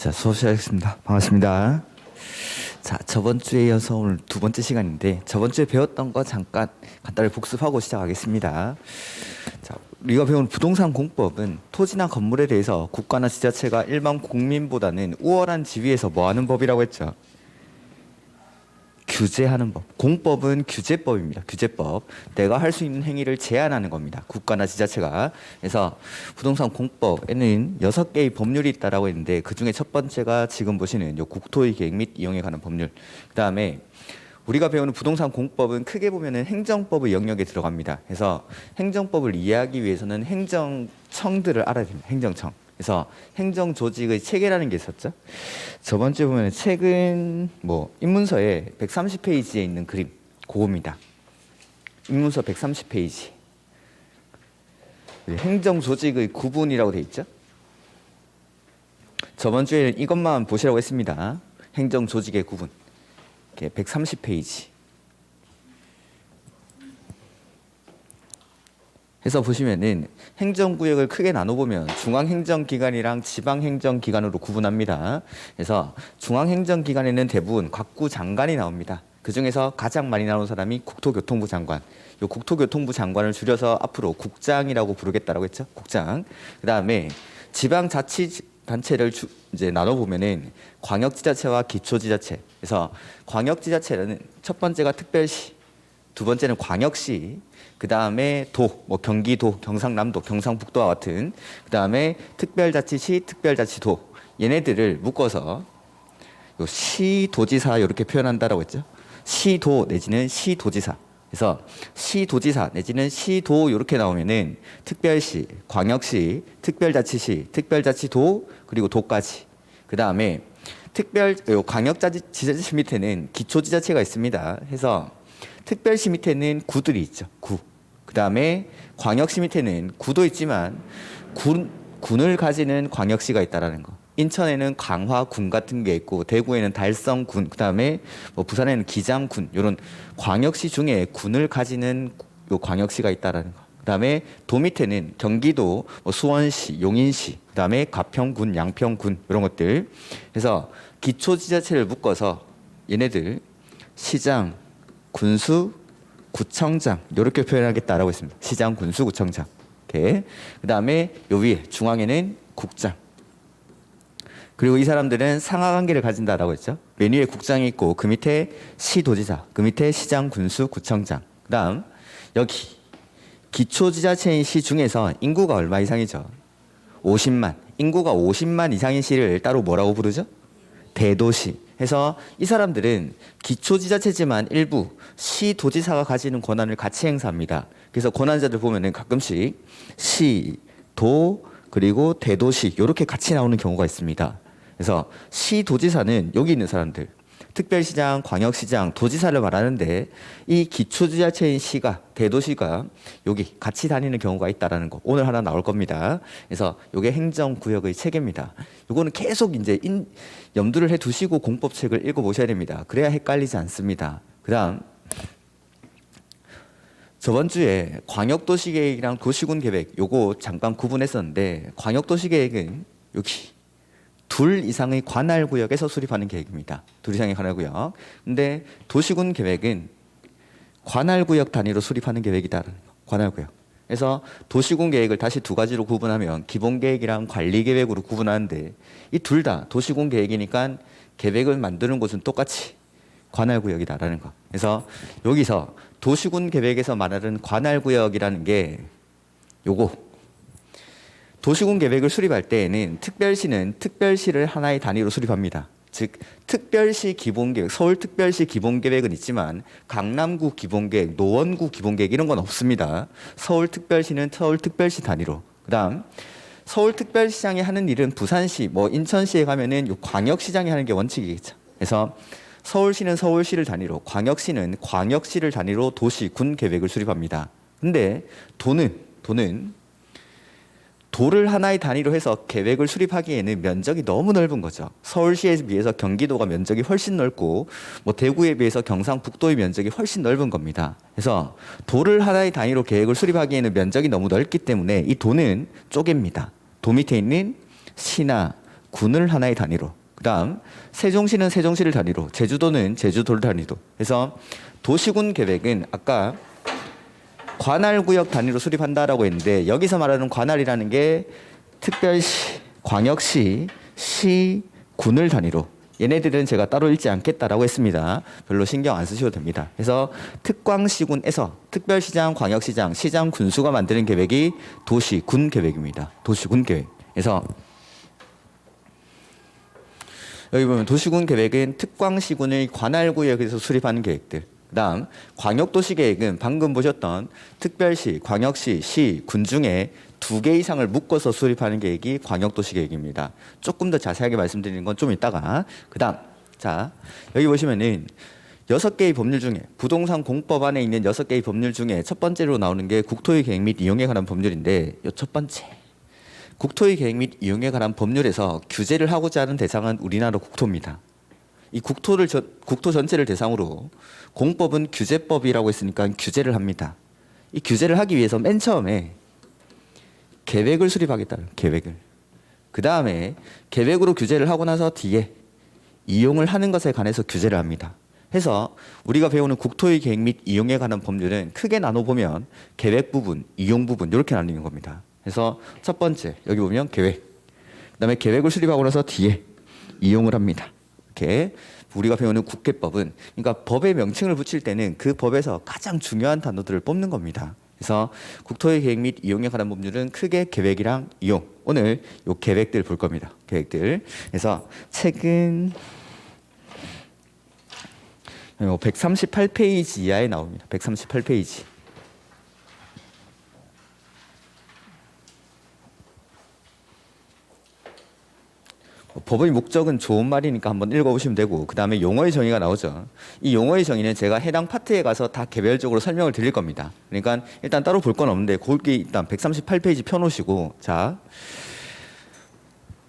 자, 수업 시작하겠습니다. 반갑습니다. 자, 저번 주에 이어서 오늘 두 번째 시간인데 저번 주에 배웠던 거 잠깐 간단히 복습하고 시작하겠습니다. 자, 우리가 배운 부동산 공법은 토지나 건물에 대해서 국가나 지자체가 일반 국민보다는 우월한 지위에서 뭐 하는 법이라고 했죠? 규제하는 법. 공법은 규제법입니다. 규제법. 내가 할 수 있는 행위를 제한하는 겁니다. 국가나 지자체가. 그래서 부동산 공법에는 6개의 법률이 있다라고 했는데 그중에 첫 번째가 지금 보시는 요 국토의 계획 및 이용에 관한 법률. 그다음에 우리가 배우는 부동산 공법은 크게 보면은 행정법의 영역에 들어갑니다. 그래서 행정법을 이해하기 위해서는 행정청들을 알아야 됩니다. 행정청. 그래서 행정 조직의 체계라는 게 있었죠. 저번 주에 보면 책은 뭐 입문서에 130페이지에 있는 그림 그겁니다. 입문서 130페이지. 행정 조직의 구분이라고 돼 있죠. 저번 주에는 이것만 보시라고 했습니다. 행정 조직의 구분. 130페이지. 해서 보시면은 행정구역을 크게 나눠보면 중앙행정기관이랑 지방행정기관으로 구분합니다. 그래서 중앙행정기관에는 대부분 각구 장관이 나옵니다. 그 중에서 가장 많이 나오는 사람이 국토교통부 장관. 이 국토교통부 장관을 줄여서 앞으로 국장이라고 부르겠다라고 했죠. 국장. 그 다음에 지방자치단체를 이제 나눠보면은 광역지자체와 기초지자체. 그래서 광역지자체는 첫 번째가 특별시, 두 번째는 광역시, 그 다음에 도, 뭐 경기도, 경상남도, 경상북도와 같은, 그 다음에 특별자치시, 특별자치도, 얘네들을 묶어서 요 시도지사 이렇게 표현한다라고 했죠. 시도 내지는 시도지사. 그래서 시도지사 내지는 시도 이렇게 나오면은 특별시, 광역시, 특별자치시, 특별자치도 그리고 도까지. 그 다음에 광역지자체 밑에는 기초지자체가 있습니다. 해서 특별시 밑에는 구들이 있죠. 구. 그 다음에 광역시 밑에는 구도 있지만 군을 가지는 광역시가 있다라는 거. 인천에는 강화군 같은 게 있고 대구에는 달성군, 그 다음에 뭐 부산에는 기장군 이런 광역시 중에 군을 가지는 요 광역시가 있다라는 거. 그 다음에 도 밑에는 경기도, 뭐 수원시, 용인시, 그 다음에 가평군, 양평군 이런 것들. 그래서 기초지자체를 묶어서 얘네들 시장, 군수, 구청장 이렇게 표현하겠다라고 했습니다. 시장, 군수, 구청장. 이렇게. 그 다음에 요 위에 중앙에는 국장. 그리고 이 사람들은 상하관계를 가진다라고 했죠. 맨 위에 국장이 있고 그 밑에 시도지사, 그 밑에 시장, 군수, 구청장. 그 다음 여기 기초지자체인 시 중에서 인구가 얼마 이상이죠? 50만. 인구가 50만 이상인 시를 따로 뭐라고 부르죠? 대도시. 해서 이 사람들은 기초지자체지만 일부 시도지사가 가지는 권한을 같이 행사합니다. 그래서 권한자들 보면은 가끔씩 시, 도, 그리고 대도시 이렇게 같이 나오는 경우가 있습니다. 그래서 시도지사는 여기 있는 사람들, 특별시장, 광역시장, 도지사를 말하는데 이 기초지자체인 시가, 대도시가 여기 같이 다니는 경우가 있다라는 거 오늘 하나 나올 겁니다. 그래서 이게 행정구역의 체계입니다. 이거는 계속 이제 염두를 해두시고 공법책을 읽어보셔야 됩니다. 그래야 헷갈리지 않습니다. 그다음 저번 주에 광역도시계획이랑 도시군계획 요거 잠깐 구분했었는데 광역도시계획은 여기 둘 이상의 관할구역에서 수립하는 계획입니다. 둘 이상의 관할구역. 근데 도시군계획은 관할구역 단위로 수립하는 계획이다라는 거. 관할구역. 그래서 도시군계획을 다시 두 가지로 구분하면 기본계획이랑 관리계획으로 구분하는데 이 둘 다 도시군계획이니까 계획을 만드는 곳은 똑같이 관할구역이다라는 거. 그래서 여기서 도시군계획에서 말하는 관할구역이라는 게 요거 도시군 계획을 수립할 때에는 특별시는 특별시를 하나의 단위로 수립합니다. 즉 특별시 기본계획, 서울특별시 기본계획은 있지만 강남구 기본계획, 노원구 기본계획 이런 건 없습니다. 서울특별시는 서울특별시 단위로. 그다음 서울특별시장이 하는 일은 부산시, 뭐 인천시에 가면은 요 광역시장이 하는 게 원칙이겠죠. 그래서 서울시는 서울시를 단위로, 광역시는 광역시를 단위로 도시, 군 계획을 수립합니다. 근데 도를 하나의 단위로 해서 계획을 수립하기에는 면적이 너무 넓은 거죠. 서울시에 비해서 경기도가 면적이 훨씬 넓고 뭐 대구에 비해서 경상북도의 면적이 훨씬 넓은 겁니다. 그래서 도를 하나의 단위로 계획을 수립하기에는 면적이 너무 넓기 때문에 이 도는 쪼갭니다. 도 밑에 있는 시나 군을 하나의 단위로, 그다음 세종시는 세종시를 단위로, 제주도는 제주도를 단위로 해서 도시군 계획은 아까 관할구역 단위로 수립한다라고 했는데 여기서 말하는 관할이라는 게 특별시, 광역시, 시, 군을 단위로 얘네들은 제가 따로 읽지 않겠다라고 했습니다. 별로 신경 안 쓰셔도 됩니다. 그래서 특광시군에서 특별시장, 광역시장, 시장, 군수가 만드는 계획이 도시군 계획입니다. 도시군 계획. 그래서 여기 보면 도시군 계획은 특광시군의 관할구역에서 수립하는 계획들. 그다음 광역도시계획은 방금 보셨던 특별시, 광역시, 시, 군 중에 2개 이상을 묶어서 수립하는 계획이 광역도시계획입니다. 조금 더 자세하게 말씀드리는 건 좀 이따가. 그다음 자 여기 보시면은 6개의 법률 중에 부동산 공법 안에 있는 6개의 법률 중에 첫 번째로 나오는 게 국토의 계획 및 이용에 관한 법률인데 이 첫 번째 국토의 계획 및 이용에 관한 법률에서 규제를 하고자 하는 대상은 우리나라 국토입니다. 이 국토 전체를 대상으로 공법은 규제법이라고 했으니까 규제를 합니다. 이 규제를 하기 위해서 맨 처음에 계획을 수립하겠다는 계획을. 그 다음에 계획으로 규제를 하고 나서 뒤에 이용을 하는 것에 관해서 규제를 합니다. 해서 우리가 배우는 국토의 계획 및 이용에 관한 법률은 크게 나눠보면 계획 부분, 이용 부분 이렇게 나뉘는 겁니다. 그래서 첫 번째 여기 보면 계획. 그 다음에 계획을 수립하고 나서 뒤에 이용을 합니다. 이렇게 우리가 배우는 국계법은 그러니까 법의 명칭을 붙일 때는 그 법에서 가장 중요한 단어들을 뽑는 겁니다. 그래서 국토의 계획 및 이용에 관한 법률은 크게 계획이랑 이용. 오늘 요 계획들 볼 겁니다. 계획들. 그래서 책은 138페이지 이하에 나옵니다. 138페이지. 법의 목적은 좋은 말이니까 한번 읽어보시면 되고 그 다음에 용어의 정의가 나오죠. 이 용어의 정의는 제가 해당 파트에 가서 다 개별적으로 설명을 드릴 겁니다. 그러니까 일단 따로 볼 건 없는데 거기 일단 138페이지 펴놓으시고 자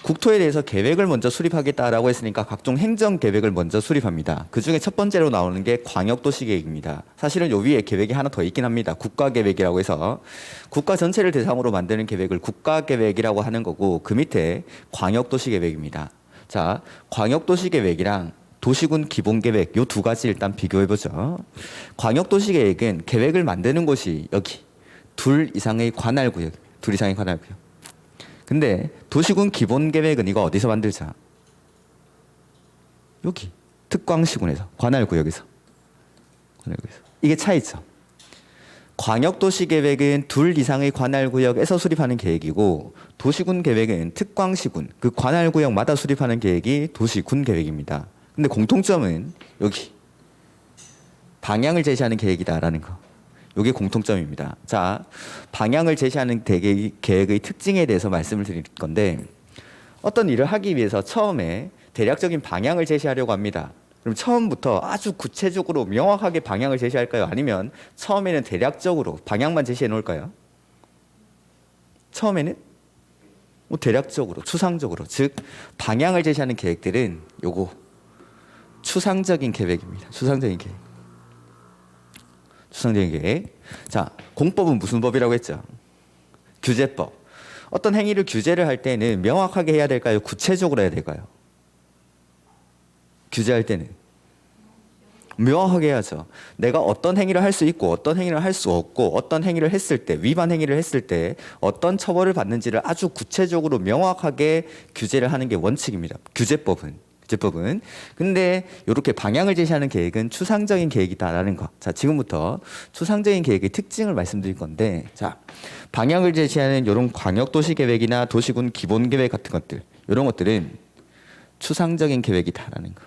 국토에 대해서 계획을 먼저 수립하겠다라고 했으니까 각종 행정계획을 먼저 수립합니다. 그중에 첫 번째로 나오는 게 광역도시계획입니다. 사실은 요 위에 계획이 하나 더 있긴 합니다. 국가계획이라고 해서 국가 전체를 대상으로 만드는 계획을 국가계획이라고 하는 거고 그 밑에 광역도시계획입니다. 자, 광역도시계획이랑 도시군 기본계획 요 두 가지 일단 비교해보죠. 광역도시계획은 계획을 만드는 곳이 여기 둘 이상의 관할구역, 둘 이상의 관할구역. 근데 도시군 기본계획은 이거 어디서 만들자? 여기 특광시군에서 관할구역에서. 이게 차이죠. 광역도시계획은 둘 이상의 관할구역에서 수립하는 계획이고 도시군 계획은 특광시군 그 관할구역마다 수립하는 계획이 도시군 계획입니다. 근데 공통점은 여기 방향을 제시하는 계획이다라는 거. 이게 공통점입니다. 자, 방향을 제시하는 계획의 특징에 대해서 말씀을 드릴 건데 어떤 일을 하기 위해서 처음에 대략적인 방향을 제시하려고 합니다. 그럼 처음부터 아주 구체적으로 명확하게 방향을 제시할까요? 아니면 처음에는 대략적으로 방향만 제시해 놓을까요? 처음에는 뭐 대략적으로, 추상적으로, 즉 방향을 제시하는 계획들은 요거 추상적인 계획입니다. 추상적인 계획. 추상적인 계획. 자, 공법은 무슨 법이라고 했죠? 규제법. 어떤 행위를 규제를 할 때는 명확하게 해야 될까요? 구체적으로 해야 될까요? 규제할 때는 명확하게 해야죠. 내가 어떤 행위를 할 수 있고 어떤 행위를 할 수 없고 어떤 행위를 했을 때 위반 행위를 했을 때 어떤 처벌을 받는지를 아주 구체적으로 명확하게 규제를 하는 게 원칙입니다. 규제법은. 근데 이렇게 방향을 제시하는 계획은 추상적인 계획이다라는 거. 자, 지금부터 추상적인 계획의 특징을 말씀드릴 건데, 자, 방향을 제시하는 이런 광역도시계획이나 도시군 기본계획 같은 것들, 이런 것들은 추상적인 계획이다라는 거.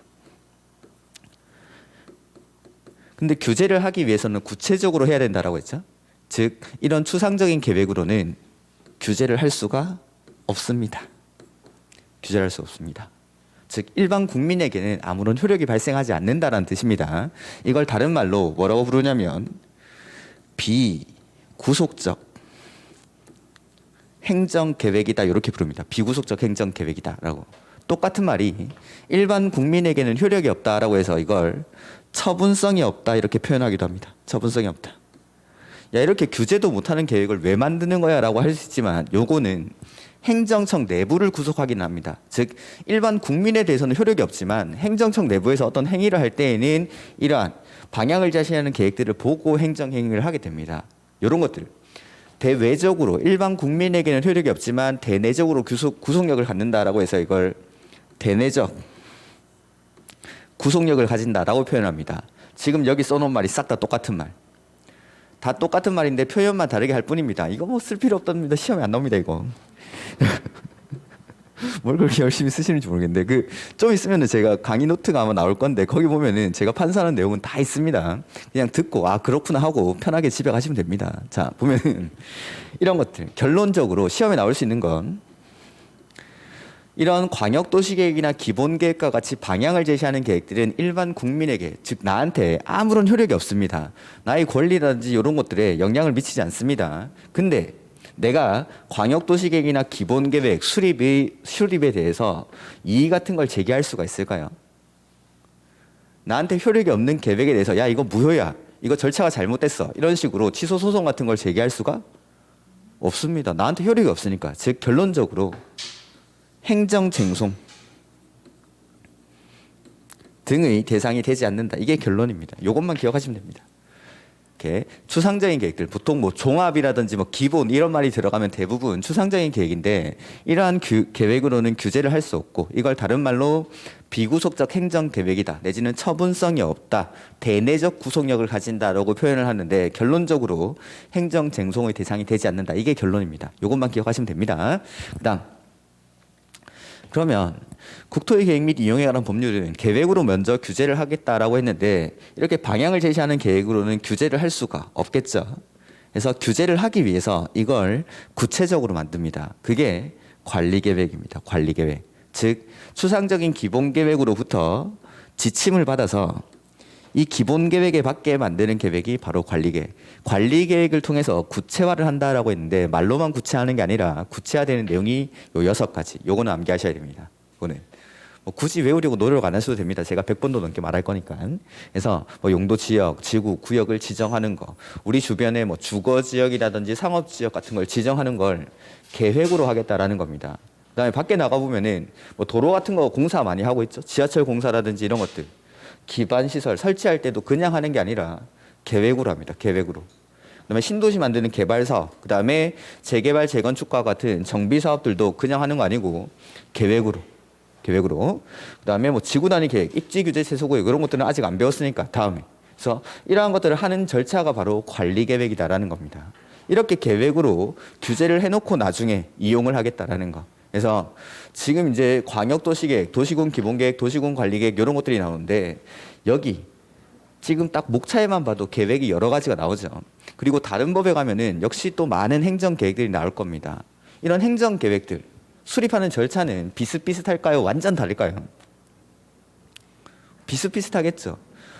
근데 규제를 하기 위해서는 구체적으로 해야 된다라고 했죠. 즉, 이런 추상적인 계획으로는 규제를 할 수가 없습니다. 규제를 할 수 없습니다. 즉 일반 국민에게는 아무런 효력이 발생하지 않는다라는 뜻입니다. 이걸 다른 말로 뭐라고 부르냐면 비구속적 행정계획이다 이렇게 부릅니다. 비구속적 행정계획이다라고. 똑같은 말이 일반 국민에게는 효력이 없다라고 해서 이걸 처분성이 없다 이렇게 표현하기도 합니다. 처분성이 없다. 야 이렇게 규제도 못하는 계획을 왜 만드는 거야 라고 할 수 있지만 요거는 행정청 내부를 구속하기는 합니다. 즉 일반 국민에 대해서는 효력이 없지만 행정청 내부에서 어떤 행위를 할 때에는 이러한 방향을 제시하는 계획들을 보고 행정행위를 하게 됩니다. 이런 것들 대외적으로 일반 국민에게는 효력이 없지만 대내적으로 구속력을 갖는다라고 해서 이걸 대내적 구속력을 가진다라고 표현합니다. 지금 여기 써놓은 말이 싹 다 똑같은 말. 다 똑같은 말인데 표현만 다르게 할 뿐입니다. 이거 뭐 쓸 필요 없답니다. 시험에 안 나옵니다 이거. 뭘 그렇게 열심히 쓰시는지 모르겠는데 좀 있으면은 제가 강의 노트가 아마 나올 건데 거기 보면은 제가 판사하는 내용은 다 있습니다. 그냥 듣고 아 그렇구나 하고 편하게 집에 가시면 됩니다. 자 보면은 이런 것들 결론적으로 시험에 나올 수 있는 건 이런 광역도시계획이나 기본계획과 같이 방향을 제시하는 계획들은 일반 국민에게 즉 나한테 아무런 효력이 없습니다. 나의 권리라든지 이런 것들에 영향을 미치지 않습니다. 근데 내가 광역도시계획이나 기본계획 수립에 대해서 이의 같은 걸 제기할 수가 있을까요? 나한테 효력이 없는 계획에 대해서 야 이거 무효야, 이거 절차가 잘못됐어, 이런 식으로 취소 소송 같은 걸 제기할 수가 없습니다. 나한테 효력이 없으니까. 즉 결론적으로 행정쟁송 등의 대상이 되지 않는다. 이게 결론입니다. 이것만 기억하시면 됩니다. 이렇게 추상적인 계획들, 보통 뭐 종합이라든지 뭐 기본 이런 말이 들어가면 대부분 추상적인 계획인데 이러한 계획으로는 규제를 할 수 없고 이걸 다른 말로 비구속적 행정계획이다 내지는 처분성이 없다, 대내적 구속력을 가진다라고 표현을 하는데 결론적으로 행정쟁송의 대상이 되지 않는다. 이게 결론입니다. 이것만 기억하시면 됩니다. 그다음 그러면 국토의 계획 및 이용에 관한 법률은 계획으로 먼저 규제를 하겠다라고 했는데 이렇게 방향을 제시하는 계획으로는 규제를 할 수가 없겠죠. 그래서 규제를 하기 위해서 이걸 구체적으로 만듭니다. 그게 관리계획입니다. 관리계획. 즉 추상적인 기본계획으로부터 지침을 받아서 이 기본계획에 맞게 만드는 계획이 바로 관리계획. 관리계획을 통해서 구체화를 한다라고 했는데 말로만 구체화하는 게 아니라 구체화되는 내용이 요 6가지. 요거는 암기하셔야 됩니다. 이거는 뭐 굳이 외우려고 노력 안 하셔도 됩니다. 제가 100번도 넘게 말할 거니까. 그래서 뭐 용도 지역, 지구, 구역을 지정하는 거, 우리 주변에 뭐 주거 지역이라든지 상업 지역 같은 걸 지정하는 걸 계획으로 하겠다라는 겁니다. 그다음에 밖에 나가 보면은 뭐 도로 같은 거 공사 많이 하고 있죠. 지하철 공사라든지 이런 것들. 기반 시설 설치할 때도 그냥 하는 게 아니라 계획으로 합니다. 계획으로. 그다음에 신도시 만드는 개발 사업, 그다음에 재개발 재건축과 같은 정비 사업들도 그냥 하는 거 아니고 계획으로. 그다음에 뭐 지구 단위 계획, 입지 규제 최소 구역 이런 것들은 아직 안 배웠으니까 다음에. 그래서 이러한 것들을 하는 절차가 바로 관리 계획이다라는 겁니다. 이렇게 계획으로 규제를 해놓고 나중에 이용을 하겠다라는 거. 그래서 지금 이제 광역도시계획, 도시군 기본계획, 도시군 관리계획 이런 것들이 나오는데 여기 지금 딱 목차에만 봐도 계획이 여러 가지가 나오죠. 그리고 다른 법에 가면은 역시 또 많은 행정계획들이 나올 겁니다. 이런 행정계획들 수립하는 절차는 비슷비슷할까요? 완전 다를까요? 비슷비슷하겠죠.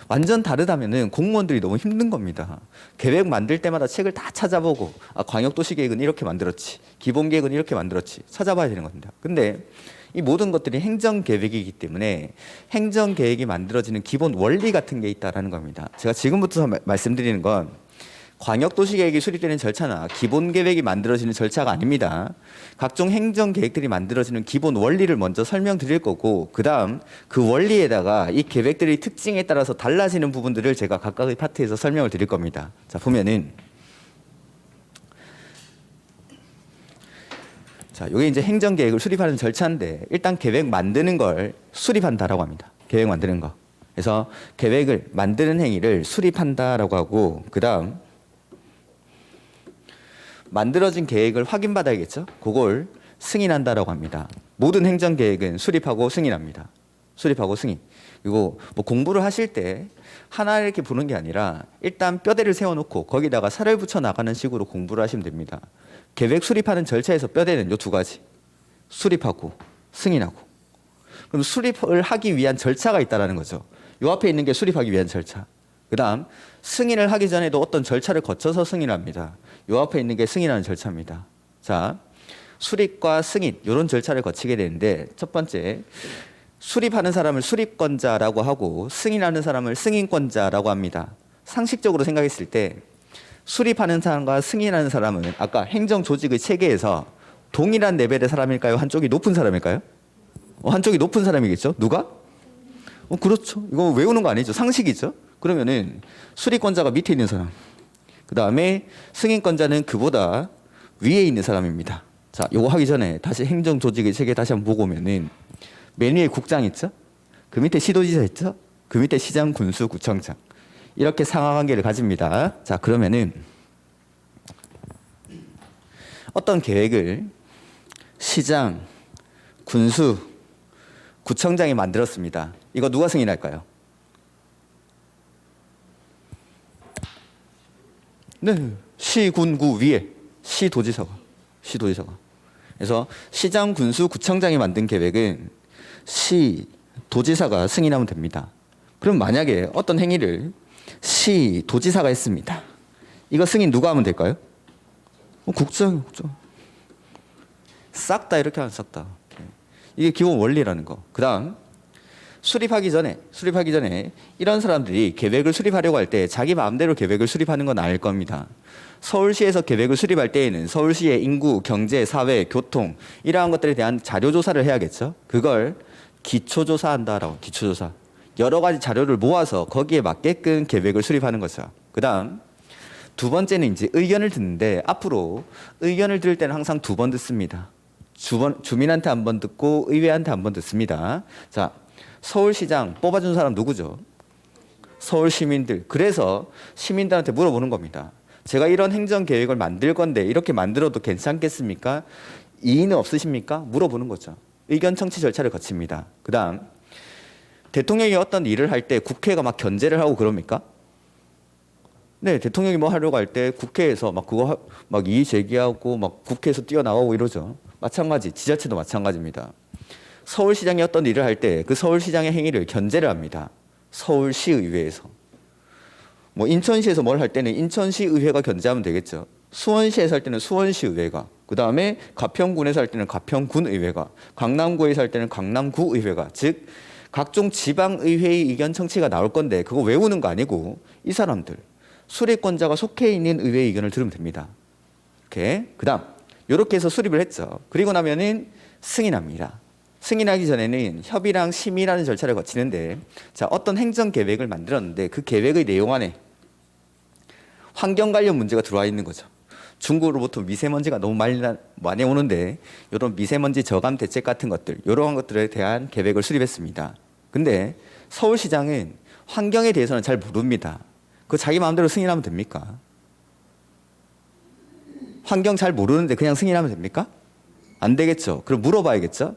완전 다르다면은 공무원들이 너무 힘든 겁니다. 계획 만들 때마다 책을 다 찾아보고 아, 광역도시계획은 이렇게 만들었지, 기본계획은 이렇게 만들었지 찾아봐야 되는 겁니다. 근데 이 모든 것들이 행정계획이기 때문에 행정계획이 만들어지는 기본 원리 같은 게 있다는 겁니다. 제가 지금부터 말씀드리는 건 광역도시계획이 수립되는 절차나 기본계획이 만들어지는 절차가 아닙니다. 각종 행정계획들이 만들어지는 기본 원리를 먼저 설명드릴 거고 그 다음 그 원리에다가 이 계획들의 특징에 따라서 달라지는 부분들을 제가 각각의 파트에서 설명을 드릴 겁니다. 자 보면은 자 이게 이제 행정계획을 수립하는 절차인데 일단 계획 만드는 걸 수립한다라고 합니다. 계획 만드는 거. 그래서 계획을 만드는 행위를 수립한다라고 하고 그 다음 만들어진 계획을 확인받아야겠죠. 그걸 승인한다라고 합니다. 모든 행정계획은 수립하고 승인합니다. 수립하고 승인. 그리고 뭐 공부를 하실 때 하나 이렇게 보는 게 아니라 일단 뼈대를 세워놓고 거기다가 살을 붙여 나가는 식으로 공부를 하시면 됩니다. 계획 수립하는 절차에서 뼈대는 요 2가지. 수립하고 승인하고. 그럼 수립을 하기 위한 절차가 있다는 거죠. 요 앞에 있는 게 수립하기 위한 절차. 그 다음 승인을 하기 전에도 어떤 절차를 거쳐서 승인합니다. 요 앞에 있는 게 승인하는 절차입니다. 자, 수립과 승인 이런 절차를 거치게 되는데 첫 번째 수립하는 사람을 수립권자라고 하고 승인하는 사람을 승인권자라고 합니다. 상식적으로 생각했을 때 수립하는 사람과 승인하는 사람은 아까 행정조직의 체계에서 동일한 레벨의 사람일까요? 한쪽이 높은 사람일까요? 한쪽이 높은 사람이겠죠. 누가? 그렇죠. 이거 외우는 거 아니죠. 상식이죠. 그러면은 수리권자가 밑에 있는 사람, 그 다음에 승인권자는 그보다 위에 있는 사람입니다. 자, 요거 하기 전에 다시 행정조직의 체계 다시 한번 보고 오면은 맨 위에 국장 있죠? 그 밑에 시도지사 있죠? 그 밑에 시장, 군수, 구청장. 이렇게 상하관계를 가집니다. 자, 그러면은 어떤 계획을 시장, 군수, 구청장이 만들었습니다. 이거 누가 승인할까요? 네, 시, 군, 구 위에 시도지사가. 그래서 시장, 군수, 구청장이 만든 계획은 시도지사가 승인하면 됩니다. 그럼 만약에 어떤 행위를 시도지사가 했습니다. 이거 승인 누가 하면 될까요? 국장. 싹 다 이렇게 하면 싹 다. 이게 기본 원리라는 거. 그 다음 수립하기 전에 이런 사람들이 계획을 수립하려고 할 때 자기 마음대로 계획을 수립하는 건 아닐 겁니다. 서울시에서 계획을 수립할 때에는 서울시의 인구, 경제, 사회, 교통 이러한 것들에 대한 자료 조사를 해야겠죠. 그걸 기초조사한다라고. 기초조사. 여러 가지 자료를 모아서 거기에 맞게끔 계획을 수립하는 거죠. 그 다음 두 번째는 이제 의견을 듣는데 앞으로 의견을 들을 때는 항상 2번 듣습니다. 주민한테 한 번 듣고 의회한테 한 번 듣습니다. 자, 서울시장 뽑아준 사람 누구죠? 서울 시민들. 그래서 시민들한테 물어보는 겁니다. 제가 이런 행정계획을 만들 건데 이렇게 만들어도 괜찮겠습니까? 이의는 없으십니까? 물어보는 거죠. 의견 청취 절차를 거칩니다. 그 다음 대통령이 어떤 일을 할 때 국회가 막 견제를 하고 그럽니까? 네, 대통령이 뭐 하려고 할 때 국회에서 막 그거 막 이의 제기하고 막 국회에서 뛰어나오고 이러죠. 마찬가지, 지자체도 마찬가지입니다. 서울시장이 어떤 일을 할 때 그 서울시장의 행위를 견제를 합니다. 서울시의회에서. 뭐 인천시에서 뭘 할 때는 인천시의회가 견제하면 되겠죠. 수원시에서 할 때는 수원시의회가, 그 다음에 가평군에서 할 때는 가평군의회가, 강남구에서 할 때는 강남구의회가, 즉 각종 지방의회의 의견 청취가 나올 건데 그거 외우는 거 아니고 이 사람들 수립권자가 속해 있는 의회의 의견을 들으면 됩니다. 이렇게. 그 다음 이렇게 해서 수립을 했죠. 그리고 나면은 승인합니다. 승인하기 전에는 협의랑 심의라는 절차를 거치는데, 자, 어떤 행정 계획을 만들었는데 그 계획의 내용 안에 환경 관련 문제가 들어와 있는 거죠. 중국으로부터 미세먼지가 너무 많이 오는데 이런 미세먼지 저감 대책 같은 것들, 이러한 것들에 대한 계획을 수립했습니다. 근데 서울시장은 환경에 대해서는 잘 모릅니다. 그거 자기 마음대로 승인하면 됩니까? 환경 잘 모르는데 그냥 승인하면 됩니까? 안 되겠죠. 그럼 물어봐야겠죠.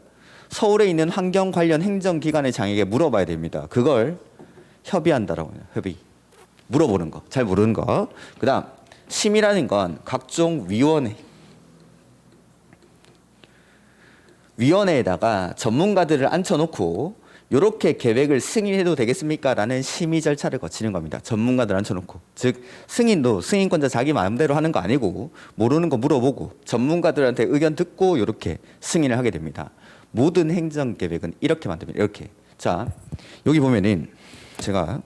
서울에 있는 환경 관련 행정기관의 장에게 물어봐야 됩니다. 그걸 협의한다라고 해요. 협의. 물어보는 거. 잘 모르는 거. 그 다음 심의라는 건 각종 위원회에다가 전문가들을 앉혀놓고 이렇게 계획을 승인해도 되겠습니까? 라는 심의 절차를 거치는 겁니다. 전문가들 앉혀놓고. 즉 승인도 승인권자 자기 마음대로 하는 거 아니고 모르는 거 물어보고 전문가들한테 의견 듣고 이렇게 승인을 하게 됩니다. 모든 행정계획은 이렇게 만듭니다. 이렇게. 자, 여기 보면은 제가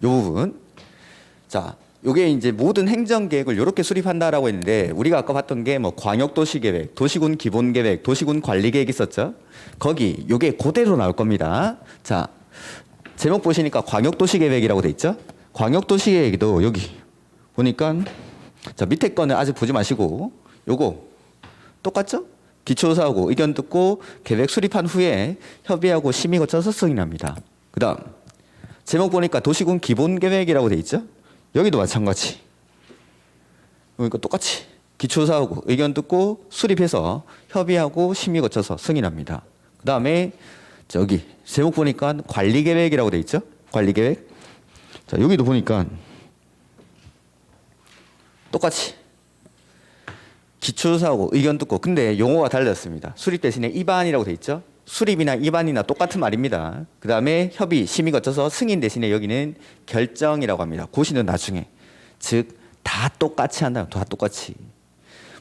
요 부분. 자, 요게 이제 모든 행정계획을 이렇게 수립한다라고 했는데 우리가 아까 봤던 게 뭐 광역도시계획, 도시군 기본계획, 도시군 관리계획 있었죠? 거기 요게 그대로 나올 겁니다. 자, 제목 보시니까 광역도시계획이라고 돼 있죠? 광역도시계획도 여기 보니까 자, 밑에 거는 아직 보지 마시고 요거 똑같죠? 기초조사하고 의견 듣고 계획 수립한 후에 협의하고 심의 거쳐서 승인합니다. 그 다음 제목 보니까 도시군 기본계획이라고 돼 있죠? 여기도 마찬가지. 그러니까 똑같이 기초조사하고 의견 듣고 수립해서 협의하고 심의 거쳐서 승인합니다. 그 다음에 저기 제목 보니까 관리계획이라고 돼 있죠? 관리계획. 자, 여기도 보니까 똑같이 기초조사하고 의견 듣고, 근데 용어가 달랐습니다. 수립 대신에 입안이라고 돼 있죠? 수립이나 입안이나 똑같은 말입니다. 그 다음에 협의, 심의 거쳐서 승인 대신에 여기는 결정이라고 합니다. 고시는 나중에. 즉 다 똑같이 한다. 다 똑같이.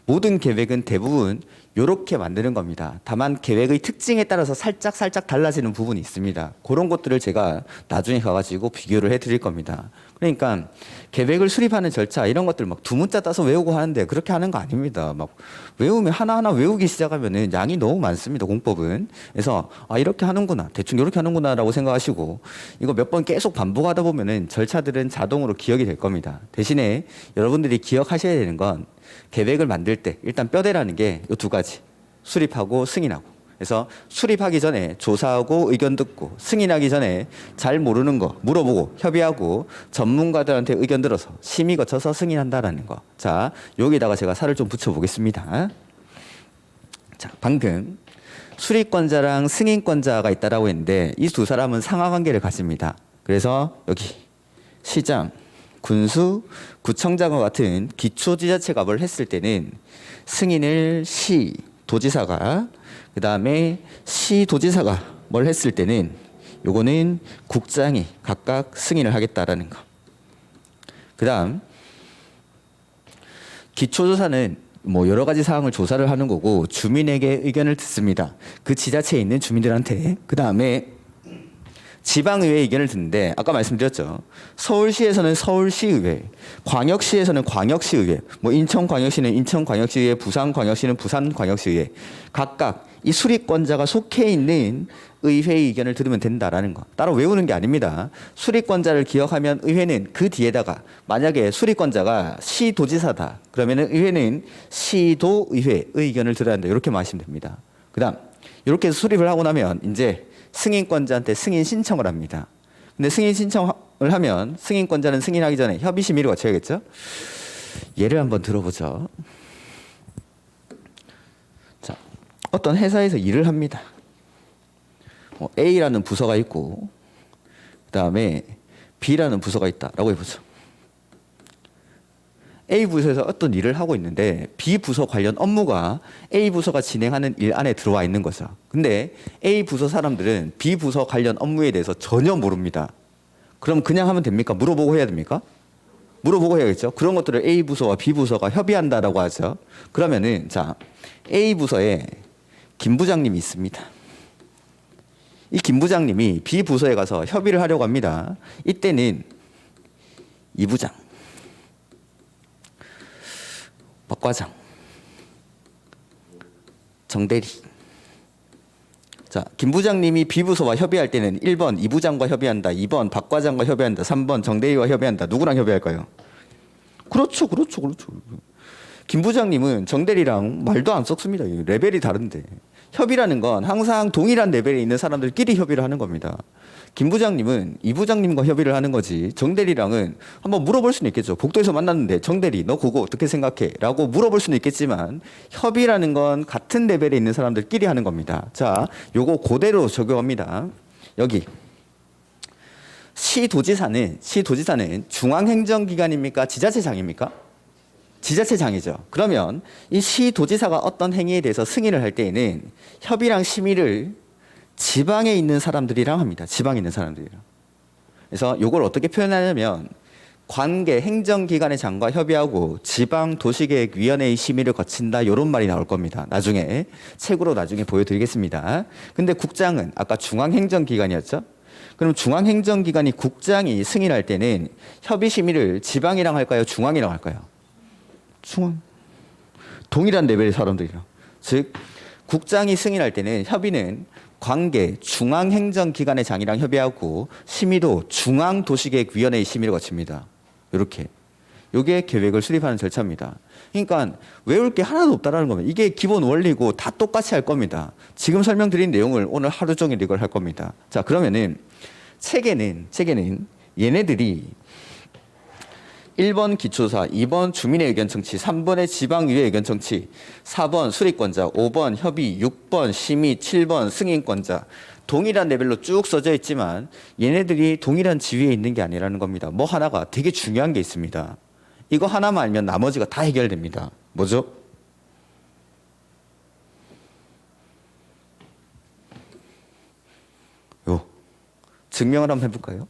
모든 계획은 대부분 이렇게 만드는 겁니다. 다만 계획의 특징에 따라서 살짝 달라지는 부분이 있습니다. 그런 것들을 제가 나중에 가가지고 비교를 해드릴 겁니다. 그러니까 계획을 수립하는 절차 이런 것들 막 두 문자 따서 외우고 하는데 그렇게 하는 거 아닙니다. 막 외우면 하나하나 외우기 시작하면은 양이 너무 많습니다. 공법은. 그래서 아 이렇게 하는구나. 대충 이렇게 하는구나라고 생각하시고 이거 몇 번 계속 반복하다 보면은 절차들은 자동으로 기억이 될 겁니다. 대신에 여러분들이 기억하셔야 되는 건 계획을 만들 때 일단 뼈대라는 게 이 두 가지. 수립하고 승인하고. 그래서 수립하기 전에 조사하고 의견 듣고 승인하기 전에 잘 모르는 거 물어보고 협의하고 전문가들한테 의견 들어서 심의 거쳐서 승인한다라는 거. 자, 여기다가 제가 살을 좀 붙여보겠습니다. 자, 방금 수립권자랑 승인권자가 있다라고 했는데 이 두 사람은 상하관계를 가집니다. 그래서 여기 시장, 군수, 구청장과 같은 기초지자체갑을 했을 때는 승인을 시, 도지사가 그 다음에 시도지사가 뭘 했을 때는 요거는 국장이 각각 승인을 하겠다라는 거. 그 다음 기초조사는 뭐 여러 가지 사항을 조사를 하는 거고 주민에게 의견을 듣습니다. 그 지자체에 있는 주민들한테. 그 다음에 지방의회 의견을 듣는데 아까 말씀드렸죠. 서울시에서는 서울시의회, 광역시에서는 광역시의회, 뭐 인천광역시는 인천광역시의회, 부산광역시는 부산광역시의회. 각각 이 수립권자가 속해 있는 의회의 의견을 들으면 된다라는 거. 따로 외우는 게 아닙니다. 수립권자를 기억하면 의회는 그 뒤에다가 만약에 수립권자가 시도지사다. 그러면은 의회는 시도의회의 의견을 들어야 한다. 이렇게 마시면 됩니다. 그다음 이렇게 해서 수립을 하고 나면 이제 승인권자한테 승인 신청을 합니다. 근데 승인 신청을 하면 승인권자는 승인하기 전에 협의 심의를 거쳐야겠죠? 예를 한번 들어보죠. 자, 어떤 회사에서 일을 합니다. A라는 부서가 있고 그다음에 B라는 부서가 있다라고 해보죠. A 부서에서 어떤 일을 하고 있는데 B 부서 관련 업무가 A 부서가 진행하는 일 안에 들어와 있는 거죠. 근데 A 부서 사람들은 B 부서 관련 업무에 대해서 전혀 모릅니다. 그럼 그냥 하면 됩니까? 물어보고 해야 됩니까? 물어보고 해야겠죠. 그런 것들을 A 부서와 B 부서가 협의한다라고 하죠. 그러면은 자, A 부서에 김 부장님이 있습니다. 이 김 부장님이 B 부서에 가서 협의를 하려고 합니다. 이때는 이 부장, 박 과장, 정 대리. 자, 김 부장님이 B 부서와 협의할 때는 1번 이 부장과 협의한다, 2번 박 과장과 협의한다, 3번 정 대리와 협의한다. 누구랑 협의할까요? 그렇죠. 김 부장님은 정 대리랑 말도 안 섞습니다. 레벨이 다른데. 협의라는 건 항상 동일한 레벨에 있는 사람들끼리 협의를 하는 겁니다. 김 부장님은 이 부장님과 협의를 하는 거지 정 대리랑은 한번 물어볼 수는 있겠죠. 복도에서 만났는데 정 대리 너 그거 어떻게 생각해? 라고 물어볼 수는 있겠지만 협의라는 건 같은 레벨에 있는 사람들끼리 하는 겁니다. 자, 요거 그대로 적용합니다. 여기 시도지사는 중앙행정기관입니까? 지자체장입니까? 지자체장이죠. 그러면 이 시도지사가 어떤 행위에 대해서 승인을 할 때에는 협의랑 심의를 지방에 있는 사람들이랑 합니다. 지방에 있는 사람들이랑. 그래서 이걸 어떻게 표현하냐면 관계 행정기관의 장과 협의하고 지방도시계획위원회의 심의를 거친다 이런 말이 나올 겁니다. 나중에 책으로 나중에 보여드리겠습니다. 근데 국장은 아까 중앙행정기관이었죠. 그럼 중앙행정기관이 국장이 승인할 때는 협의 심의를 지방이랑 할까요? 중앙이랑 할까요? 중앙. 동일한 레벨의 사람들이랑. 즉 국장이 승인할 때는 협의는 관계 중앙행정기관의 장이랑 협의하고 심의도 중앙도시계획위원회의 심의를 거칩니다. 이렇게. 이게 계획을 수립하는 절차입니다. 그러니까 외울 게 하나도 없다라는 겁니다. 이게 기본 원리고 다 똑같이 할 겁니다. 지금 설명드린 내용을 오늘 하루 종일 이걸 할 겁니다. 자, 그러면은 책에는 얘네들이 1번 기초사, 2번 주민의 의견 청취, 3번의 지방의회 의견 청취, 4번 수립권자, 5번 협의, 6번 심의, 7번 승인권자. 동일한 레벨로 쭉 써져 있지만 얘네들이 동일한 지위에 있는 게 아니라는 겁니다. 뭐 하나가 되게 중요한 게 있습니다. 이거 하나만 알면 나머지가 다 해결됩니다. 뭐죠? 증명을 한번 해볼까요?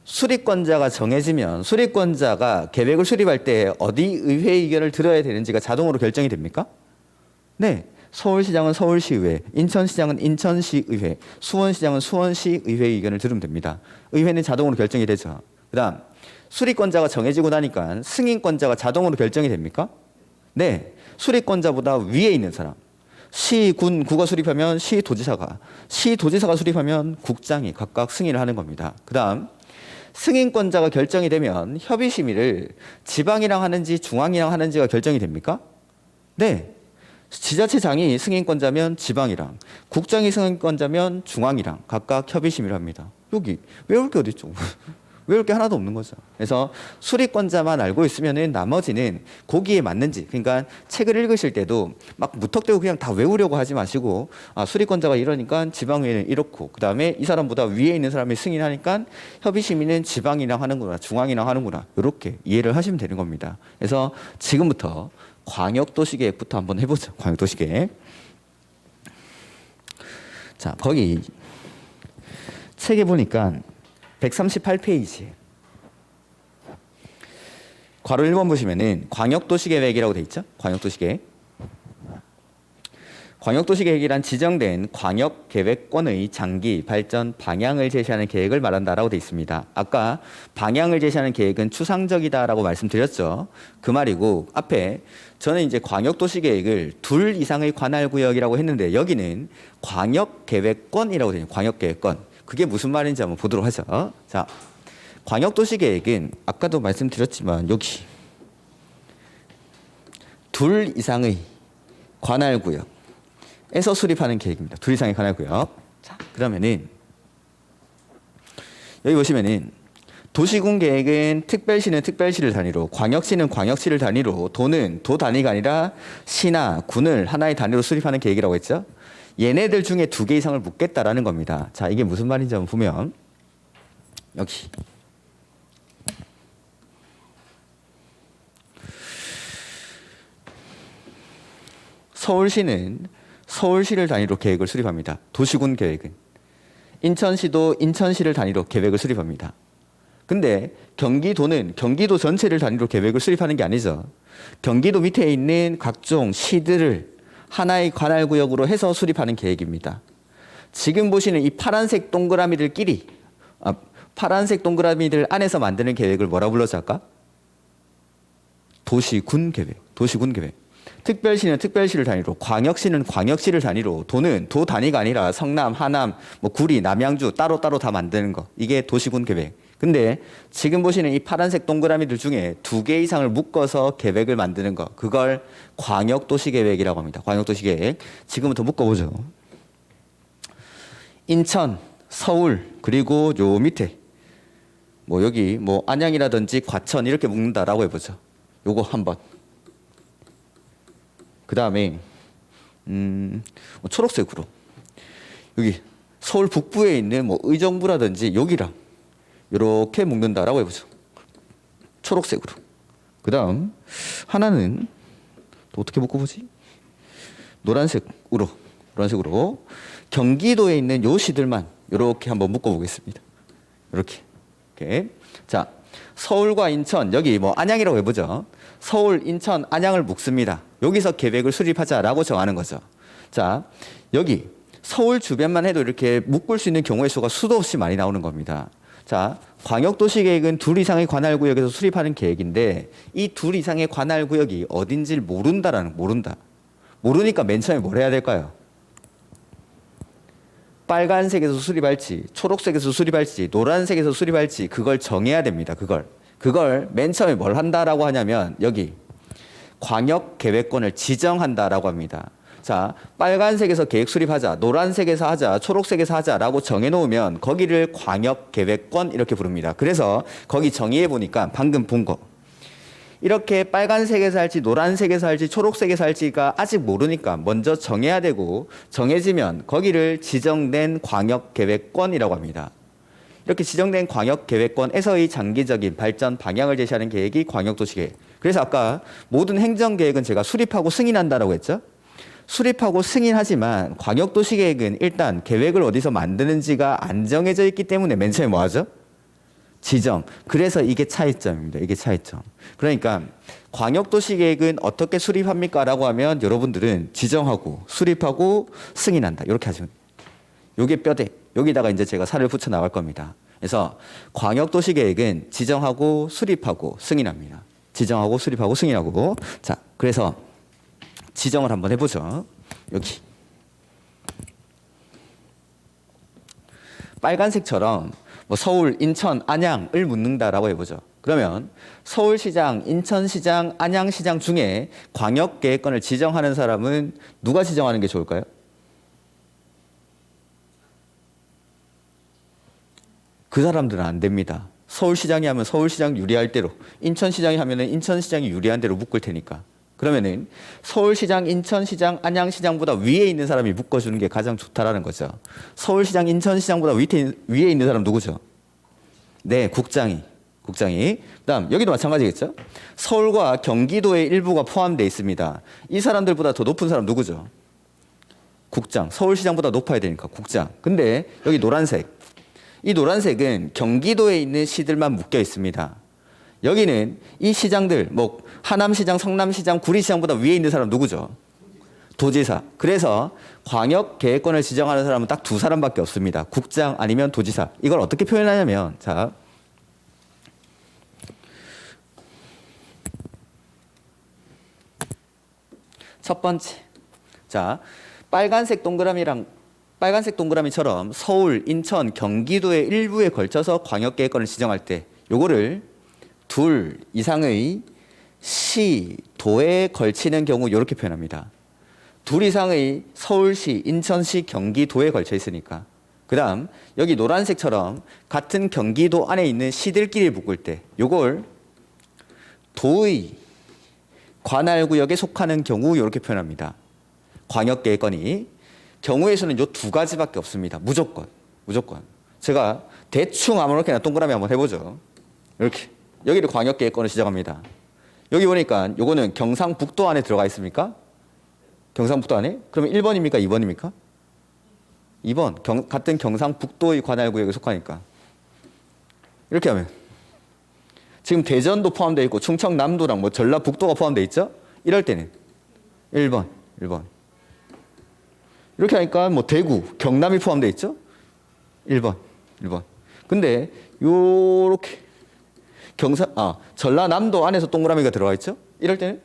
수립권자가 정해지면 수립권자가 계획을 수립할 때 어디 의회 의견을 들어야 되는지가 자동으로 결정이 됩니까? 네. 서울시장은 서울시의회, 인천시장은 인천시의회, 수원시장은 수원시의회 의견을 들으면 됩니다. 의회는 자동으로 결정이 되죠. 그다음 수리권자가 정해지고 나니까 승인권자가 자동으로 결정이 됩니까? 네. 수리권자보다 위에 있는 사람. 시, 군, 구가 수립하면 시도지사가, 시도지사가 수립하면 국장이 각각 승인을 하는 겁니다. 그다음 승인권자가 결정이 되면 협의심의를 지방이랑 하는지 중앙이랑 하는지가 결정이 됩니까? 네. 지자체장이 승인권자면 지방이랑, 국장이 승인권자면 중앙이랑 각각 협의심의를 합니다. 여기 외울 게 어디 있죠? 외울 게 하나도 없는 거죠. 그래서 수리권자만 알고 있으면은 나머지는 거기에 맞는지, 그러니까 책을 읽으실 때도 막 무턱대고 그냥 다 외우려고 하지 마시고, 아, 수리권자가 이러니까 지방의회는 이렇고, 그 다음에 이 사람보다 위에 있는 사람이 승인하니까 협의심의는 지방이랑 하는구나, 중앙이랑 하는구나, 이렇게 이해를 하시면 되는 겁니다. 그래서 지금부터 광역도시계획부터 한번 해보죠. 광역도시계획. 자, 거기 책에 보니까 138페이지. 괄호 1번 보시면은 광역도시계획이라고 돼 있죠? 광역도시계획. 광역도시계획이란 지정된 광역계획권의 장기 발전 방향을 제시하는 계획을 말한다라고 돼 있습니다. 아까 방향을 제시하는 계획은 추상적이다라고 말씀드렸죠. 그 말이고, 앞에 저는 이제 광역도시계획을 둘 이상의 관할구역이라고 했는데 여기는 광역계획권이라고 되어 있는 광역계획권. 그게 무슨 말인지 한번 보도록 하죠. 자, 광역도시계획은 아까도 말씀드렸지만 여기 둘 이상의 관할구역에서 수립하는 계획입니다. 둘 이상의 관할구역. 자, 그러면은 여기 보시면은 도시군 계획은 특별시는 특별시를 단위로, 광역시는 광역시를 단위로, 도는 도 단위가 아니라 시나 군을 하나의 단위로 수립하는 계획이라고 했죠. 얘네들 중에 2개 이상을 묻겠다라는 겁니다. 자, 이게 무슨 말인지 한번 보면 여기 서울시는 서울시를 단위로 계획을 수립합니다. 도시군 계획은. 인천시도 인천시를 단위로 계획을 수립합니다. 근데 경기도는 경기도 전체를 단위로 계획을 수립하는 게 아니죠. 경기도 밑에 있는 각종 시들을 하나의 관할구역으로 해서 수립하는 계획입니다. 지금 보시는 이 파란색 동그라미들끼리, 파란색 동그라미들 안에서 만드는 계획을 뭐라 불러서 할까? 도시군 계획, 도시군 계획. 특별시는 특별시를 단위로, 광역시는 광역시를 단위로, 도는 도 단위가 아니라 성남, 하남, 뭐 구리, 남양주 따로따로 다 만드는 거. 이게 도시군 계획. 근데 지금 보시는 이 파란색 동그라미들 중에 2개 이상을 묶어서 계획을 만드는 거, 그걸 광역도시계획이라고 합니다. 광역도시계획. 지금부터 묶어보죠. 인천, 서울, 그리고 요 밑에 뭐 여기 뭐 안양이라든지 과천 이렇게 묶는다라고 해보죠. 요거 한번. 그 다음에 초록색으로 여기 서울 북부에 있는 뭐 의정부라든지 여기랑 이렇게 묶는다라고 해보죠. 초록색으로. 그 다음 하나는 또 어떻게 묶어보지? 노란색으로 경기도에 있는 요 시들만 이렇게 한번 묶어보겠습니다. 이렇게. 자, 서울과 인천, 여기 뭐 안양이라고 해보죠. 서울, 인천, 안양을 묶습니다. 여기서 계획을 수립하자라고 정하는 거죠. 자, 여기 서울 주변만 해도 이렇게 묶을 수 있는 경우의 수가 수도 없이 많이 나오는 겁니다. 자, 광역도시계획은 2 이상의 관할구역에서 수립하는 계획인데 이 2 이상의 관할구역이 어딘지를 모른다. 모르니까 맨 처음에 뭘 해야 될까요? 빨간색에서 수립할지, 초록색에서 수립할지, 노란색에서 수립할지 그걸 정해야 됩니다. 그걸 맨 처음에 뭘 한다라고 하냐면 여기 광역계획권을 지정한다라고 합니다. 자, 빨간색에서 계획 수립하자, 노란색에서 하자, 초록색에서 하자라고 정해놓으면 거기를 광역계획권 이렇게 부릅니다. 그래서 거기 정의해 보니까 방금 본 거 이렇게 빨간색에서 할지 노란색에서 할지 초록색에서 할지가 아직 모르니까 먼저 정해야 되고 정해지면 거기를 지정된 광역계획권이라고 합니다. 이렇게 지정된 광역계획권에서의 장기적인 발전 방향을 제시하는 계획이 광역도시계획. 그래서 아까 모든 행정계획은 제가 수립하고 승인한다라고 했죠. 수립하고 승인하지만 광역도시계획은 일단 계획을 어디서 만드는지가 안 정해져 있기 때문에 맨 처음에 뭐 하죠? 지정. 그래서 이게 차이점입니다. 이게 차이점. 그러니까 광역도시계획은 어떻게 수립합니까? 라고 하면 여러분들은 지정하고 수립하고 승인한다. 이렇게 하시면 돼요. 요게 뼈대. 여기다가 이제 제가 살을 붙여 나갈 겁니다. 그래서 광역도시계획은 지정하고 수립하고 승인합니다. 지정하고 수립하고 승인하고. 자, 그래서 지정을 한번 해보죠. 여기 빨간색처럼 뭐 서울, 인천, 안양을 묻는다라고 해보죠. 그러면 서울시장, 인천시장, 안양시장 중에 광역계획권을 지정하는 사람은 누가 지정하는 게 좋을까요? 그 사람들은 안 됩니다. 서울시장이 하면 서울시장 유리할 대로, 인천시장이 하면은 인천시장이 유리한 대로 묶을 테니까. 그러면은 서울시장, 인천시장, 안양시장보다 위에 있는 사람이 묶어주는 게 가장 좋다라는 거죠. 서울시장, 인천시장보다 위에 있는 사람 누구죠? 네, 국장이. 그다음 여기도 마찬가지겠죠. 서울과 경기도의 일부가 포함되어 있습니다. 이 사람들보다 더 높은 사람 누구죠? 국장. 서울시장보다 높아야 되니까 국장. 근데 여기 노란색. 이 노란색은 경기도에 있는 시들만 묶여 있습니다. 여기는 이 시장들, 뭐 하남시장, 성남시장, 구리시장보다 위에 있는 사람 누구죠? 도지사. 그래서 광역계획권을 지정하는 사람은 딱 두 사람밖에 없습니다. 국장 아니면 도지사. 이걸 어떻게 표현하냐면, 자, 첫 번째, 자, 빨간색 동그라미처럼 서울, 인천, 경기도의 일부에 걸쳐서 광역계획권을 지정할 때 요거를 둘 이상의 시, 도에 걸치는 경우 이렇게 표현합니다. 둘 이상의 서울시, 인천시, 경기도에 걸쳐 있으니까. 그 다음 여기 노란색처럼 같은 경기도 안에 있는 시들끼리 묶을 때 요걸 도의 관할구역에 속하는 경우 이렇게 표현합니다. 광역계획권이 경우의 수는 요 두 가지밖에 없습니다. 무조건. 제가 대충 아무렇게나 동그라미 한번 해보죠. 이렇게 여기를 광역계획권을 지정합니다. 여기 보니까 요거는 경상북도 안에 들어가 있습니까? 경상북도 안에? 그러면 1번입니까? 2번입니까? 2번. 같은 경상북도의 관할구역에 속하니까. 이렇게 하면 지금 대전도 포함되어 있고 충청남도랑 뭐 전라북도가 포함되어 있죠? 이럴 때는 1번. 이렇게 하니까 뭐 대구, 경남이 포함되어 있죠? 1번. 근데 요렇게 전라남도 안에서 동그라미가 들어가 있죠? 이럴 때는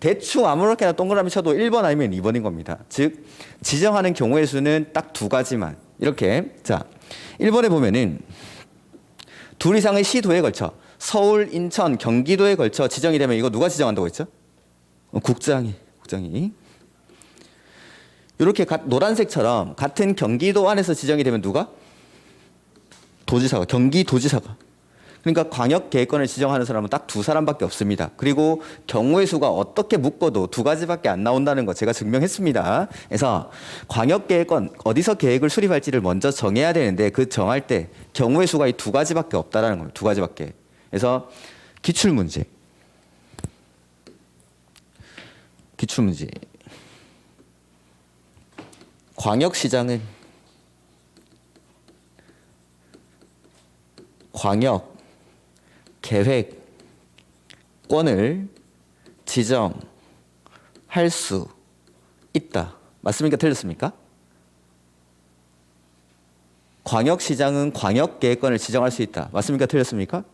대충 아무렇게나 동그라미 쳐도 1번 아니면 2번인 겁니다. 즉 지정하는 경우의 수는 딱 두 가지만. 이렇게. 자, 1번에 보면은 둘 이상의 시도에 걸쳐 서울, 인천, 경기도에 걸쳐 지정이 되면 이거 누가 지정한다고 했죠? 국장이. 이렇게 노란색처럼 같은 경기도 안에서 지정이 되면 누가? 도지사가. 경기도지사가. 그러니까 광역계획권을 지정하는 사람은 딱 두 사람밖에 없습니다. 그리고 경우의 수가 어떻게 묶어도 두 가지밖에 안 나온다는 거 제가 증명했습니다. 그래서 광역계획권 어디서 계획을 수립할지를 먼저 정해야 되는데 그 정할 때 경우의 수가 이 두 가지밖에 없다라는 거예요. 두 가지밖에. 그래서 기출문제. 광역시장은 광역 계획권을 지정할 수 있다. 맞습니까? 틀렸습니까? 광역시장은 광역계획권을 지정할 수 있다. 맞습니까? 틀렸습니까?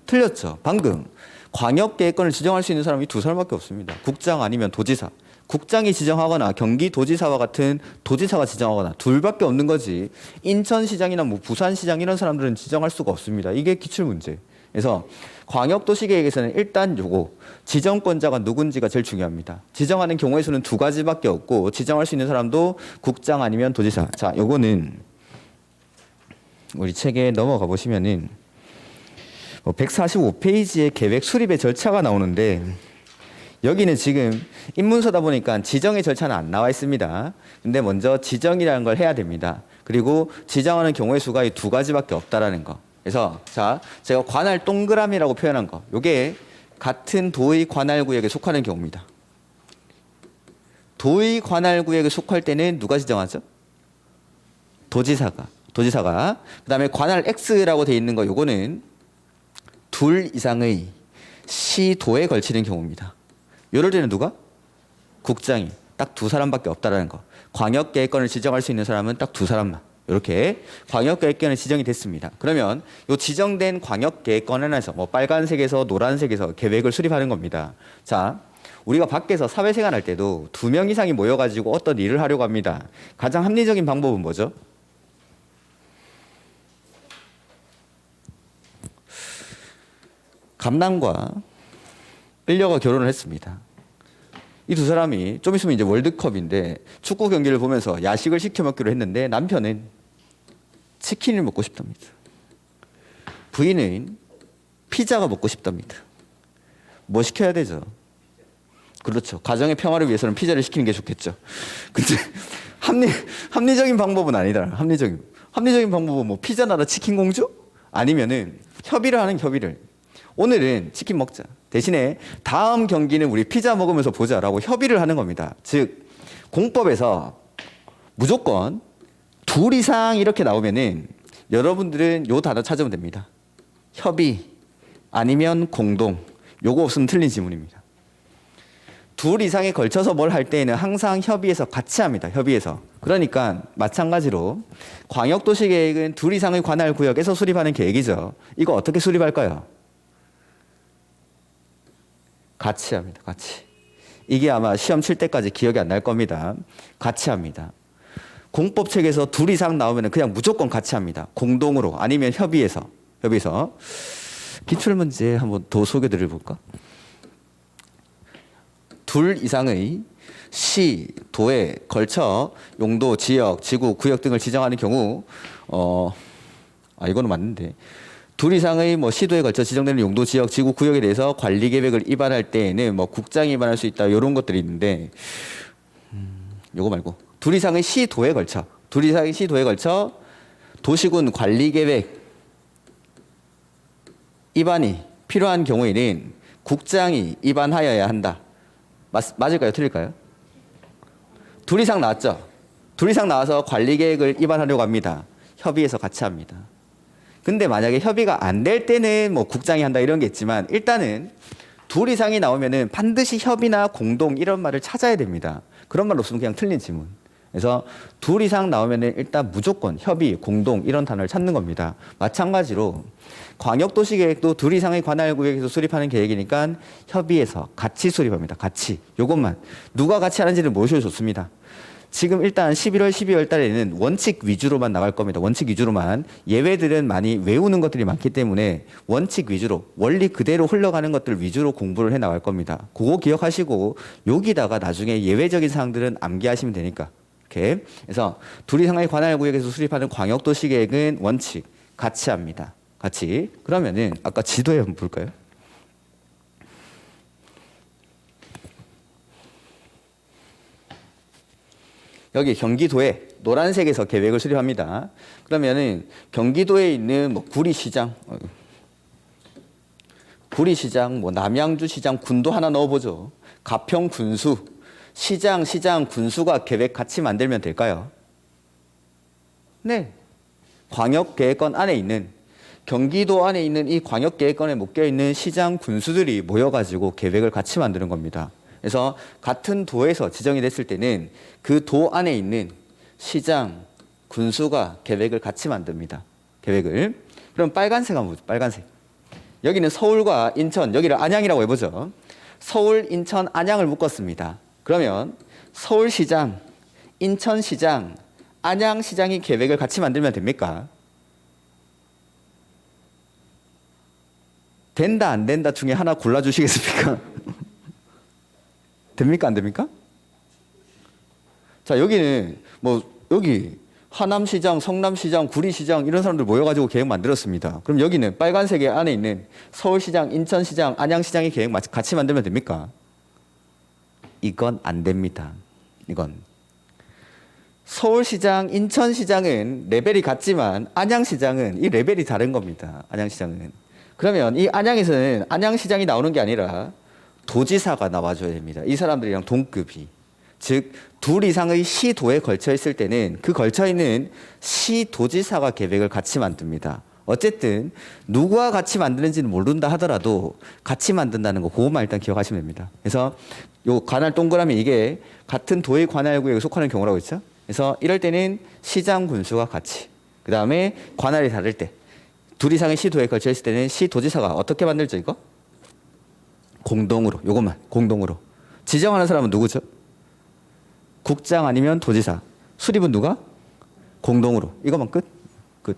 틀렸죠. 방금 광역계획권을 지정할 수 있는 사람이 두 사람밖에 없습니다. 국장 아니면 도지사. 국장이 지정하거나 경기도지사와 같은 도지사가 지정하거나 둘밖에 없는 거지. 인천시장이나 뭐 부산시장 이런 사람들은 지정할 수가 없습니다. 이게 기출문제. 그래서 광역도시계획에서는 일단 요거 지정권자가 누군지가 제일 중요합니다. 지정하는 경우의 수는 두 가지밖에 없고 지정할 수 있는 사람도 국장 아니면 도지사. 자, 요거는 우리 책에 넘어가 보시면은 145페이지에 계획 수립의 절차가 나오는데 여기는 지금 입문서다 보니까 지정의 절차는 안 나와 있습니다. 근데 먼저 지정이라는 걸 해야 됩니다. 그리고 지정하는 경우의 수가 이 두 가지밖에 없다라는 거. 그래서 자, 제가 관할 동그라미라고 표현한 거. 요게 같은 도의 관할구역에 속하는 경우입니다. 도의 관할구역에 속할 때는 누가 지정하죠? 도지사가. 그다음에 관할 X라고 돼 있는 거 요거는 둘 이상의 시도에 걸치는 경우입니다. 이럴 때는 누가? 국장이. 딱 두 사람밖에 없다라는 거. 광역계획권을 지정할 수 있는 사람은 딱 두 사람만. 이렇게 광역계획권이 지정이 됐습니다. 그러면 이 지정된 광역계획권 안에서 뭐 빨간색에서 노란색에서 계획을 수립하는 겁니다. 자, 우리가 밖에서 사회생활 할 때도 2명 이상이 모여가지고 어떤 일을 하려고 합니다. 가장 합리적인 방법은 뭐죠? 감남과 끌려가 결혼을 했습니다. 이 두 사람이 좀 있으면 이제 월드컵인데 축구 경기를 보면서 야식을 시켜 먹기로 했는데 남편은 치킨을 먹고 싶답니다. 부인은 피자가 먹고 싶답니다. 뭐 시켜야 되죠? 그렇죠. 가정의 평화를 위해서는 피자를 시키는 게 좋겠죠. 근데 합리적인 방법은 아니다. 합리적인 방법은 뭐 피자 나라 치킨 공주? 아니면은 협의를. 오늘은 치킨 먹자. 대신에 다음 경기는 우리 피자 먹으면서 보자라고 협의를 하는 겁니다. 즉 공법에서 무조건 둘 이상 이렇게 나오면은 여러분들은 요 단어 찾으면 됩니다. 협의 아니면 공동. 요거 없으면 틀린 지문입니다. 둘 이상에 걸쳐서 뭘 할 때에는 항상 협의해서 같이 합니다. 협의해서. 그러니까 마찬가지로 광역도시계획은 둘 이상의 관할 구역에서 수립하는 계획이죠. 이거 어떻게 수립할까요? 같이 합니다. 같이. 이게 아마 시험 칠 때까지 기억이 안 날 겁니다. 같이 합니다. 공법책에서 둘 이상 나오면 그냥 무조건 같이 합니다. 공동으로 아니면 협의해서. 기출문제 한번 더 소개드려 볼까? 둘 이상의 시, 도에 걸쳐 용도, 지역, 지구, 구역 등을 지정하는 경우 이거는 맞는데 둘 이상의 뭐 시도에 걸쳐 지정되는 용도, 지역, 지구, 구역에 대해서 관리 계획을 입안할 때에는 뭐 국장이 입안할 수 있다 이런 것들이 있는데 요거 말고 둘 이상의 시도에 걸쳐 도시군 관리 계획 입안이 필요한 경우에는 국장이 입안하여야 한다. 맞을까요? 틀릴까요? 둘 이상 나왔죠? 둘 이상 나와서 관리 계획을 입안하려고 합니다. 협의해서 같이 합니다. 근데 만약에 협의가 안 될 때는 뭐 국장이 한다 이런 게 있지만 일단은 둘 이상이 나오면은 반드시 협의나 공동 이런 말을 찾아야 됩니다. 그런 말 없으면 그냥 틀린 지문. 그래서 둘 이상 나오면은 일단 무조건 협의, 공동 이런 단어를 찾는 겁니다. 마찬가지로 광역도시계획도 둘 이상의 관할구역에서 수립하는 계획이니까 협의해서 같이 수립합니다. 같이. 요것만. 누가 같이 하는지를 모셔도 좋습니다. 지금 일단 11월, 12월 달에는 원칙 위주로만 나갈 겁니다. 원칙 위주로만. 예외들은 많이 외우는 것들이 많기 때문에 원칙 위주로, 원리 그대로 흘러가는 것들 위주로 공부를 해 나갈 겁니다. 그거 기억하시고 여기다가 나중에 예외적인 사항들은 암기하시면 되니까. 이렇게. 그래서 둘 이상의 관할구역에서 수립하는 광역도시계획은 원칙, 같이 합니다. 같이. 그러면은 아까 지도에 한번 볼까요? 여기 경기도에 노란색에서 계획을 수립합니다. 그러면은 경기도에 있는 뭐 구리시장, 뭐 남양주시장, 군도 하나 넣어보죠. 가평 군수, 시장, 군수가 계획 같이 만들면 될까요? 네. 광역계획권 안에 있는 경기도 안에 있는 이 광역계획권에 묶여 있는 시장, 군수들이 모여가지고 계획을 같이 만드는 겁니다. 그래서 같은 도에서 지정이 됐을 때는 그 도 안에 있는 시장, 군수가 계획을 같이 만듭니다. 계획을. 그럼 빨간색 한번 보죠. 빨간색. 여기는 서울과 인천, 여기를 안양이라고 해보죠. 서울, 인천, 안양을 묶었습니다. 그러면 서울시장, 인천시장, 안양시장이 계획을 같이 만들면 됩니까? 된다, 안 된다 중에 하나 골라주시겠습니까? 됩니까? 안 됩니까? 자, 여기는 여기 하남시장, 성남시장, 구리시장 이런 사람들 모여가지고 계획 만들었습니다. 그럼 여기는 빨간색의 안에 있는 서울시장, 인천시장, 안양시장의 계획 같이 만들면 됩니까? 이건 안 됩니다. 이건. 서울시장, 인천시장은 레벨이 같지만 안양시장은 이 레벨이 다른 겁니다. 안양시장은. 그러면 이 안양에서는 안양시장이 나오는 게 아니라 도지사가 나와줘야 됩니다. 이 사람들이랑 동급이. 즉, 둘 이상의 시도에 걸쳐 있을 때는 그 걸쳐 있는 시도지사가 계획을 같이 만듭니다. 어쨌든 누구와 같이 만드는지는 모른다 하더라도 같이 만든다는 거 그것만 일단 기억하시면 됩니다. 그래서 요 관할 동그라미 이게 같은 도의 관할구역에 속하는 경우라고 했죠. 그래서 이럴 때는 시장 군수가 같이, 그 다음에 관할이 다를 때, 둘 이상의 시도에 걸쳐 있을 때는 시도지사가 어떻게 만들죠 이거? 공동으로, 요것만 공동으로. 지정하는 사람은 누구죠? 국장 아니면 도지사. 수립은 누가? 공동으로. 이것만 끝? 끝.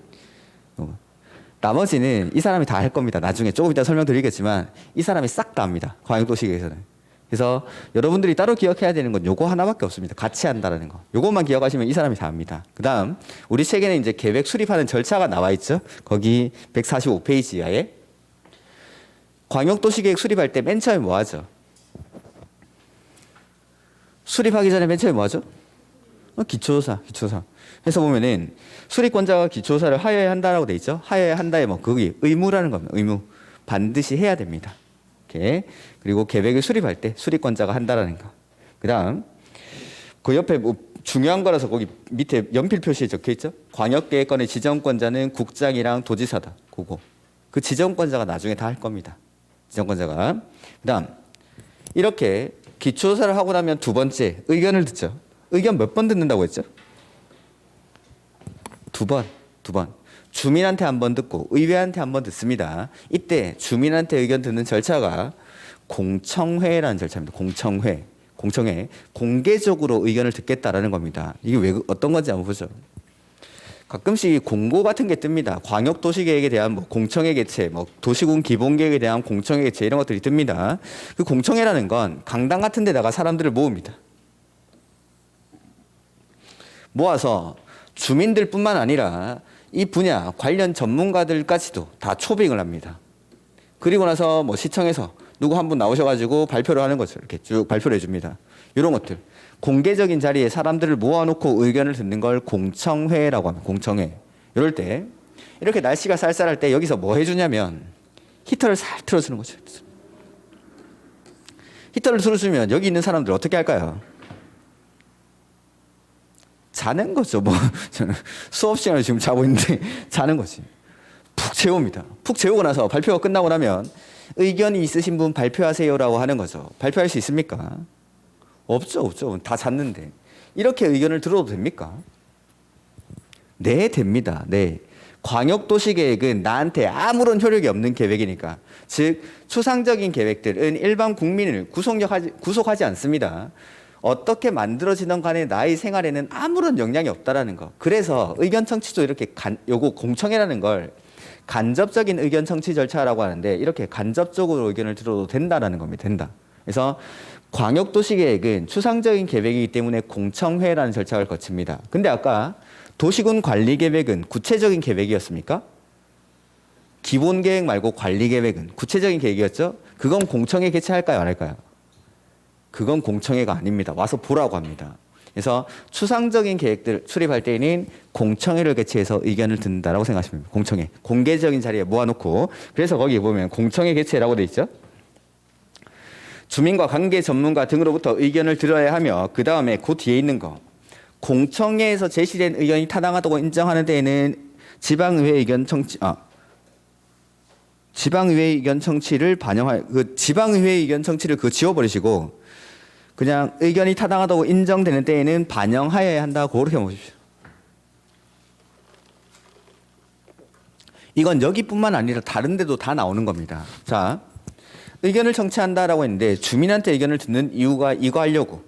나머지는 이 사람이 다 할 겁니다. 나중에 조금 이따 설명드리겠지만 이 사람이 싹 다 합니다. 광역도시계획에서는. 그래서 여러분들이 따로 기억해야 되는 건 요거 하나밖에 없습니다. 같이 한다라는 거. 요것만 기억하시면 이 사람이 다 합니다. 그 다음 우리 책에는 이제 계획 수립하는 절차가 나와 있죠. 거기 145페이지 이하에. 광역도시계획 수립할 때 맨 처음에 뭐 하죠? 수립하기 전에 맨 처음에 뭐 하죠? 기초조사. 해서 보면은 수립권자가 기초조사를 하여야 한다라고 돼 있죠. 하여야 한다에 뭐 그게 의무라는 겁니다. 의무. 반드시 해야 됩니다. 이렇게. 그리고 계획을 수립할 때 수립권자가 한다라는 거. 그다음 그 옆에 뭐 중요한 거라서 거기 밑에 연필 표시에 적혀 있죠. 광역계획권의 지정권자는 국장이랑 도지사다. 그거. 그 지정권자가 나중에 다 할 겁니다. 지정권자가. 그다음 이렇게 기초조사를 하고 나면 두 번째 의견을 듣죠. 의견 몇 번 듣는다고 했죠? 두 번. 주민한테 한 번 듣고 의회한테 한 번 듣습니다. 이때 주민한테 의견 듣는 절차가 공청회라는 절차입니다. 공청회. 공개적으로 의견을 듣겠다라는 겁니다. 이게 왜 어떤 건지 한번 보죠. 가끔씩 공고 같은 게 뜹니다. 광역도시계획에 대한 뭐 공청회 개최, 뭐 도시군 기본계획에 대한 공청회 개최 이런 것들이 뜹니다. 그 공청회라는 건 강당 같은 데다가 사람들을 모읍니다. 모아서 주민들뿐만 아니라 이 분야 관련 전문가들까지도 다 초빙을 합니다. 그리고 나서 뭐 시청에서 누구 한 분 나오셔가지고 발표를 하는 거죠. 이렇게 쭉 발표를 해줍니다. 이런 것들. 공개적인 자리에 사람들을 모아놓고 의견을 듣는 걸 공청회라고 합니다. 공청회. 이럴 때 이렇게 날씨가 쌀쌀할 때 여기서 뭐 해주냐면 히터를 살 틀어주는 거죠. 히터를 틀어주면 여기 있는 사람들 어떻게 할까요? 자는 거죠. 뭐 저는 수업 시간에 지금 자고 있는데 자는 거지. 푹 재웁니다. 푹 재우고 나서 발표가 끝나고 나면 의견이 있으신 분 발표하세요라고 하는 거죠. 발표할 수 있습니까? 없죠. 다 잤는데. 이렇게 의견을 들어도 됩니까? 네, 됩니다. 네. 광역도시계획은 나한테 아무런 효력이 없는 계획이니까. 즉 추상적인 계획들은 일반 국민을 구속하지 않습니다. 어떻게 만들어지는 간에 나의 생활에는 아무런 영향이 없다라는 거. 그래서 의견 청취도 이렇게 요거 공청회라는 걸 간접적인 의견 청취 절차라고 하는데 이렇게 간접적으로 의견을 들어도 된다라는 겁니다. 된다. 그래서 광역도시계획은 추상적인 계획이기 때문에 공청회라는 절차를 거칩니다. 근데 아까 도시군 관리계획은 구체적인 계획이었습니까? 기본계획 말고 관리계획은 구체적인 계획이었죠? 그건 공청회 개최할까요? 안 할까요? 그건 공청회가 아닙니다. 와서 보라고 합니다. 그래서 추상적인 계획들 수립할 때에는 공청회를 개최해서 의견을 듣는다라고 생각하시면 됩니다. 공청회. 공개적인 자리에 모아놓고. 그래서 거기 보면 공청회 개최라고 돼 있죠. 주민과 관계 전문가 등으로부터 의견을 들어야 하며 그 다음에 그 뒤에 있는 거. 공청회에서 제시된 의견이 타당하다고 인정하는 데에는 지방의회 의견 청취를 반영할 지방의회 의견 청취를 지워버리시고 그냥 의견이 타당하다고 인정되는 때에는 반영하여야 한다고 그렇게 보십시오. 이건 여기뿐만 아니라 다른 데도 다 나오는 겁니다. 자, 의견을 청취한다라고 했는데 주민한테 의견을 듣는 이유가 이거 하려고.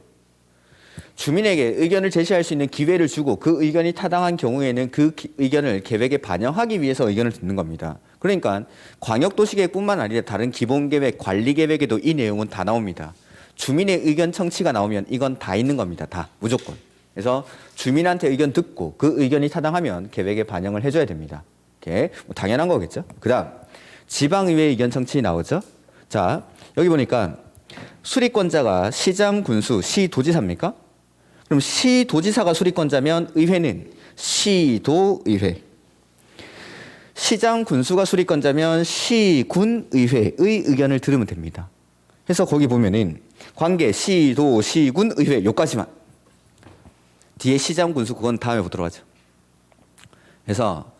주민에게 의견을 제시할 수 있는 기회를 주고 그 의견이 타당한 경우에는 그 의견을 계획에 반영하기 위해서 의견을 듣는 겁니다. 그러니까 광역도시계획뿐만 아니라 다른 기본계획, 관리계획에도 이 내용은 다 나옵니다. 주민의 의견 청취가 나오면 이건 다 있는 겁니다. 다 무조건. 그래서 주민한테 의견 듣고 그 의견이 타당하면 계획에 반영을 해줘야 됩니다. 이렇게 뭐 당연한 거겠죠. 그다음 지방의회 의견 청취 나오죠. 자 여기 보니까 수립권자가 시장, 군수, 시도지사입니까? 그럼 시도지사가 수립권자면 의회는 시도의회. 시장, 군수가 수립권자면 시군의회의 의견을 들으면 됩니다. 그래서 거기 보면은 관계 시도, 시군, 의회 요까지만. 뒤에 시장, 군수 그건 다음에 보도록 하죠. 그래서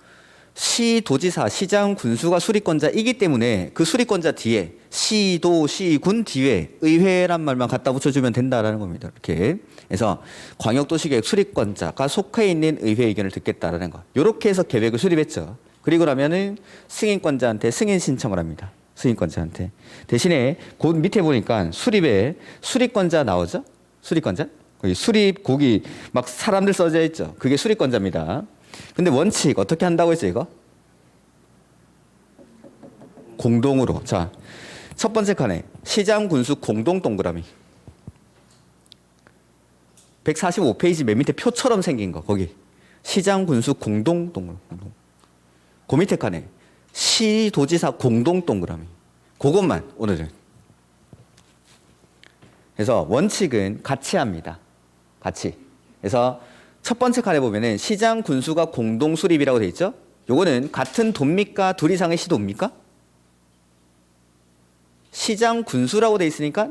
시도지사, 시장, 군수가 수립권자이기 때문에 그 수립권자 뒤에 시도, 시,군 뒤에 의회란 말만 갖다 붙여주면 된다라는 겁니다. 이렇게. 그래서 광역도시계획 수립권자가 속해 있는 의회 의견을 듣겠다라는 거. 이렇게 해서 계획을 수립했죠. 그리고 나면은 승인권자한테 승인 신청을 합니다. 승인권자한테. 대신에 그 밑에 보니까 수립에 수립권자 나오죠? 수립권자? 거기 수립 거기 막 사람들 써져 있죠. 그게 수립권자입니다. 근데 원칙 어떻게 한다고 했죠, 이거? 공동으로. 자, 첫 번째 칸에 시장 군수 공동 동그라미. 145페이지 맨 밑에 표처럼 생긴 거 거기. 시장 군수 공동 동그라미. 그 밑에 칸에 시도지사 공동 동그라미. 그것만 오늘은. 그래서 원칙은 같이 합니다. 같이. 그래서 첫 번째 칸에 보면은 시장 군수가 공동 수립이라고 돼 있죠? 요거는 같은 도입니까? 둘 이상의 시도입니까? 시장 군수라고 돼 있으니까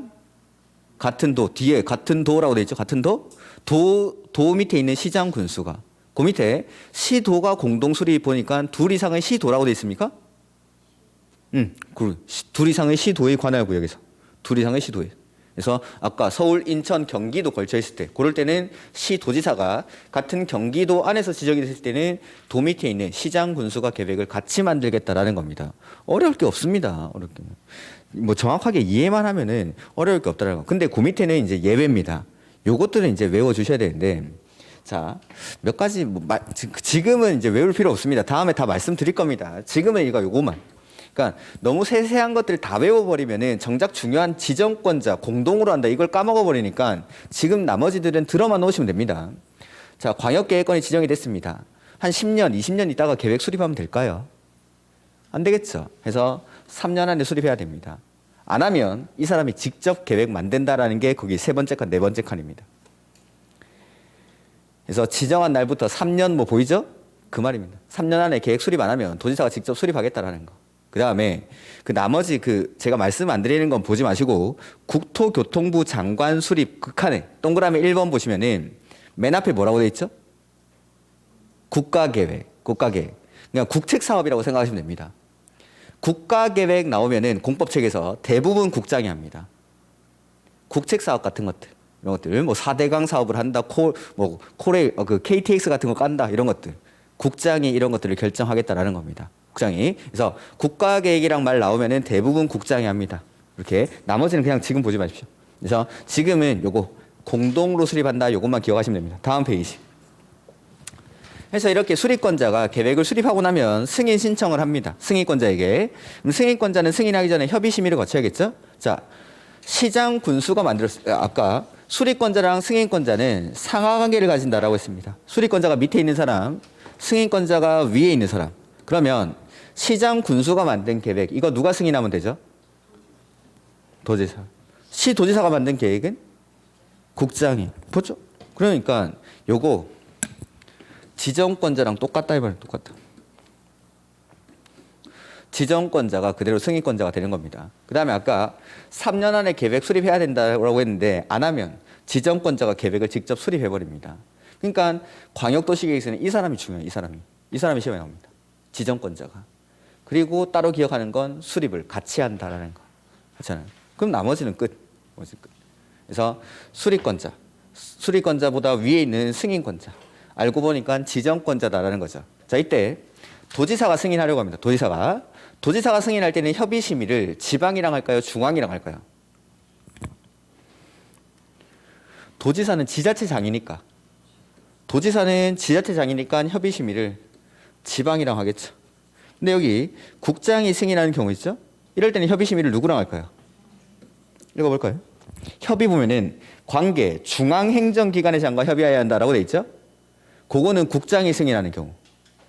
같은 도, 뒤에 같은 도라고 돼 있죠? 같은 도? 도 밑에 있는 시장 군수가. 그 밑에 시도가 공동 수립 보니까 둘 이상의 시도라고 돼 있습니까? 둘 이상의 시도에 관하고 여기서. 둘 이상의 시도에. 그래서 아까 서울, 인천, 경기도 걸쳐 있을 때 그럴 때는 시도지사가 같은 경기도 안에서 지정이 됐을 때는 도 밑에 있는 시장 군수가 계획을 같이 만들겠다라는 겁니다. 어려울 게 없습니다. 어렵게. 뭐 정확하게 이해만 하면은 어려울 게 없다라는 거. 근데 그 밑에는 이제 예외입니다. 요것들은 이제 외워 주셔야 되는데 자, 몇 가지 지금은 이제 외울 필요 없습니다. 다음에 다 말씀드릴 겁니다. 지금은 이거 요거만. 그러니까 너무 세세한 것들 다 외워버리면은 정작 중요한 지정권자 공동으로 한다 이걸 까먹어버리니까 지금 나머지들은 들어만 놓으시면 됩니다. 자, 광역계획권이 지정이 됐습니다. 한 10년, 20년 있다가 계획 수립하면 될까요? 안 되겠죠. 그래서 3년 안에 수립해야 됩니다. 안 하면 이 사람이 직접 계획 만든다라는 게 거기 세 번째 칸, 네 번째 칸입니다. 그래서 지정한 날부터 3년 뭐 보이죠? 그 말입니다. 3년 안에 계획 수립 안 하면 도지사가 직접 수립하겠다라는 거. 그 다음에 그 나머지 제가 말씀 안 드리는 건 보지 마시고 국토교통부 장관 수립 그 칸에 동그라미 1번 보시면은 맨 앞에 뭐라고 돼 있죠? 국가계획. 그냥 국책사업이라고 생각하시면 됩니다. 국가계획 나오면은 공법책에서 대부분 국장이 합니다. 국책사업 같은 것들. 이런 것들. 뭐 4대강 사업을 한다. KTX 같은 거 깐다. 이런 것들. 국장이 이런 것들을 결정하겠다라는 겁니다. 국장이. 그래서 국가계획이랑 말 나오면은 대부분 국장이 합니다. 이렇게. 나머지는 그냥 지금 보지 마십시오. 그래서 지금은 요거 공동으로 수립한다. 요것만 기억하시면 됩니다. 다음 페이지. 그래서 이렇게 수립권자가 계획을 수립하고 나면 승인 신청을 합니다. 승인권자에게. 그럼 승인권자는 승인하기 전에 협의 심의를 거쳐야겠죠? 자, 시장 군수가 아까 수립권자랑 승인권자는 상하관계를 가진다라고 했습니다. 수립권자가 밑에 있는 사람, 승인권자가 위에 있는 사람. 그러면 시장 군수가 만든 계획, 이거 누가 승인하면 되죠? 도지사. 시도지사가 만든 계획은 국장이. 보죠? 그러니까 요거 지정권자랑 똑같다 이 말이에요. 똑같다. 지정권자가 그대로 승인권자가 되는 겁니다. 그 다음에 아까 3년 안에 계획 수립해야 된다고 했는데 안 하면 지정권자가 계획을 직접 수립해버립니다. 그러니까 광역도시계획에서는 이 사람이 중요해요. 이 사람이 시험에 나옵니다. 지정권자가. 그리고 따로 기억하는 건 수립을 같이 한다라는 거. 그렇잖아요. 그럼 나머지는 끝. 그래서 수립권자보다 위에 있는 승인권자. 알고 보니까 지정권자다라는 거죠. 자, 이때 도지사가 승인하려고 합니다. 도지사가 승인할 때는 협의 심의를 지방이랑 할까요? 중앙이랑 할까요? 도지사는 지자체장이니까 협의 심의를 지방이랑 하겠죠. 근데 여기 국장이 승인하는 경우 있죠? 이럴 때는 협의 심의를 누구랑 할까요? 읽어볼까요? 협의 보면은 관계 중앙행정기관의 장과 협의해야 한다라고 돼 있죠? 그거는 국장이 승인하는 경우.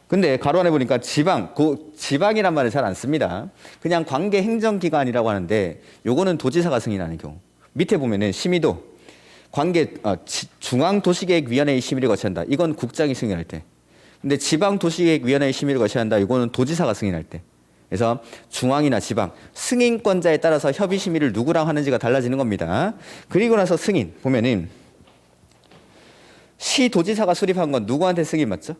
근데 가로 안에 보니까 지방이란 말을 잘 안 씁니다. 그냥 관계 행정기관이라고 하는데 요거는 도지사가 승인하는 경우. 밑에 보면은 심의도 중앙도시계획위원회의 심의를 거쳐야 한다. 이건 국장이 승인할 때. 근데 지방도시계획위원회의 심의를 거쳐야 한다. 이거는 도지사가 승인할 때. 그래서 중앙이나 지방 승인권자에 따라서 협의 심의를 누구랑 하는지가 달라지는 겁니다. 그리고 나서 승인 보면은 시도지사가 수립한 건 누구한테 승인 맞죠?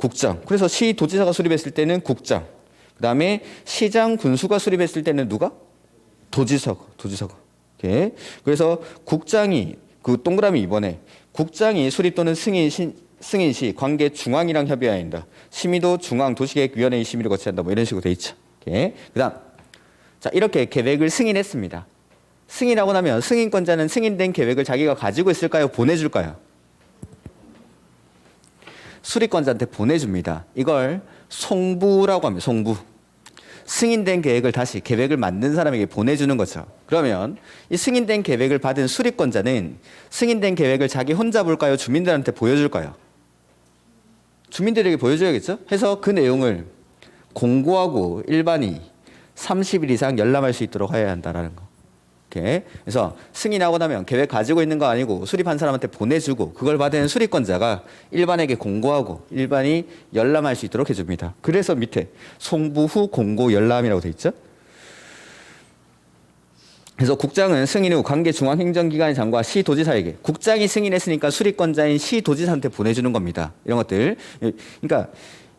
국장. 그래서 시도지사가 수립했을 때는 국장. 그다음에 시장 군수가 수립했을 때는 누가? 도지사가. 오케이. 그래서 국장이 그 동그라미 2번에 국장이 수립 또는 승인 시 관계 중앙이랑 협의해야 한다. 심의도 중앙도시계획위원회의 심의를 거쳐야 한다. 뭐 이런 식으로 돼 있죠. 오케이. 그다음 자 이렇게 계획을 승인했습니다. 승인하고 나면 승인권자는 승인된 계획을 자기가 가지고 있을까요? 보내줄까요? 수립권자한테 보내줍니다. 이걸 송부라고 합니다. 송부. 승인된 계획을 다시 계획을 만든 사람에게 보내주는 거죠. 그러면 이 승인된 계획을 받은 수립권자는 승인된 계획을 자기 혼자 볼까요? 주민들한테 보여줄까요? 주민들에게 보여줘야겠죠? 해서 그 내용을 공고하고 일반이 30일 이상 열람할 수 있도록 해야 한다는 거. 오케이. 그래서 승인하고 나면 계획 가지고 있는 거 아니고 수립한 사람한테 보내주고 그걸 받은 수립권자가 일반에게 공고하고 일반이 열람할 수 있도록 해줍니다. 그래서 밑에 송부 후 공고 열람이라고 돼 있죠. 그래서 국장은 승인 후 관계 중앙행정기관의 장과 시도지사에게 국장이 승인했으니까 수립권자인 시도지사한테 보내주는 겁니다. 이런 것들. 그러니까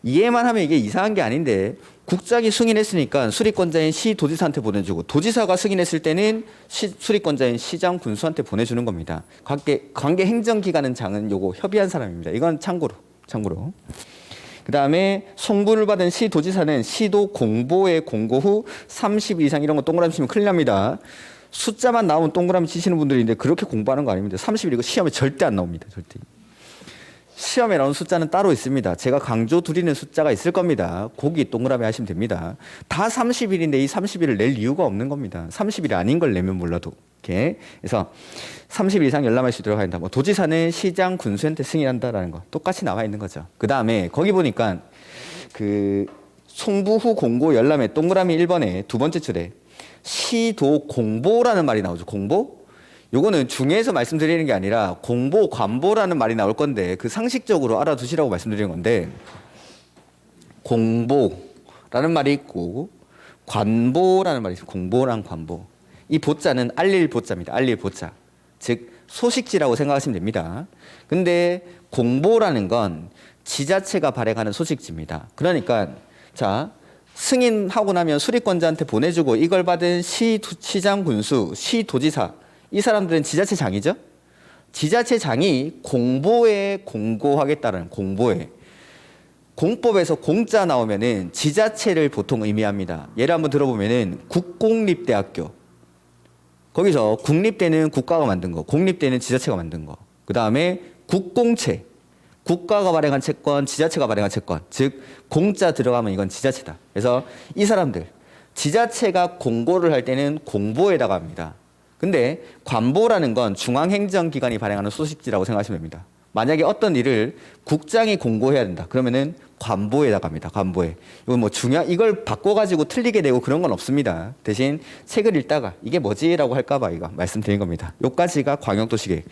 이해만 하면 이게 이상한 게 아닌데 국장이 승인했으니까 수립권자인 시도지사한테 보내주고 도지사가 승인했을 때는 수립권자인 시장 군수한테 보내주는 겁니다. 관계 행정기관은 장은 요거 협의한 사람입니다. 이건 참고로. 그 다음에 송부를 받은 시도지사는 시도 공보에 공고 후 30일 이상 이런 거 동그라미 치면 큰일 납니다. 숫자만 나오면 동그라미 치시는 분들인데 그렇게 공부하는 거 아닙니다. 30일 이거 시험에 절대 안 나옵니다. 절대. 시험에 나오는 숫자는 따로 있습니다. 제가 강조 드리는 숫자가 있을 겁니다. 거기 동그라미 하시면 됩니다. 다 30일인데 이 30일을 낼 이유가 없는 겁니다. 30일이 아닌 걸 내면 몰라도. 이렇게. 그래서 30일 이상 열람할 수 있도록 한다. 뭐 도지사는 시장 군수한테 승인한다라는 거 똑같이 나와 있는 거죠. 그 다음에 거기 보니까 그 송부 후 공고 열람의 동그라미 1번에 두 번째 줄에 시도 공보라는 말이 나오죠. 공보? 요거는 중에서 말씀드리는 게 아니라 공보, 관보라는 말이 나올 건데 그 상식적으로 알아두시라고 말씀드리는 건데 공보라는 말이 있고 관보라는 말이 있어요. 공보랑 관보. 이 보자는 알릴 보자입니다. 알릴 보자. 즉 소식지라고 생각하시면 됩니다. 근데 공보라는 건 지자체가 발행하는 소식지입니다. 그러니까 자 승인하고 나면 수립권자한테 보내주고 이걸 받은 시장 군수, 시도지사 이 사람들은 지자체장이죠. 지자체장이 공보에 공고하겠다는 공보에. 공법에서 공자 나오면은 지자체를 보통 의미합니다. 예를 한번 들어보면은 국공립대학교. 거기서 국립대는 국가가 만든 거, 공립대는 지자체가 만든 거. 그 다음에 국공채. 국가가 발행한 채권, 지자체가 발행한 채권. 즉 공자 들어가면 이건 지자체다. 그래서 이 사람들 지자체가 공고를 할 때는 공보에다가 합니다. 근데 관보라는 건 중앙행정기관이 발행하는 소식지라고 생각하시면 됩니다. 만약에 어떤 일을 국장이 공고해야 된다. 그러면은 관보에다가 합니다. 관보에. 이건 뭐 이걸 바꿔가지고 틀리게 되고 그런 건 없습니다. 대신 책을 읽다가 이게 뭐지라고 할까봐 이거 말씀드린 겁니다. 요까지가 광역도시계획.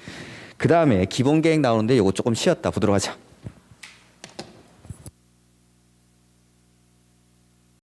그 다음에 기본계획 나오는데 요거 조금 쉬었다 보도록 하자.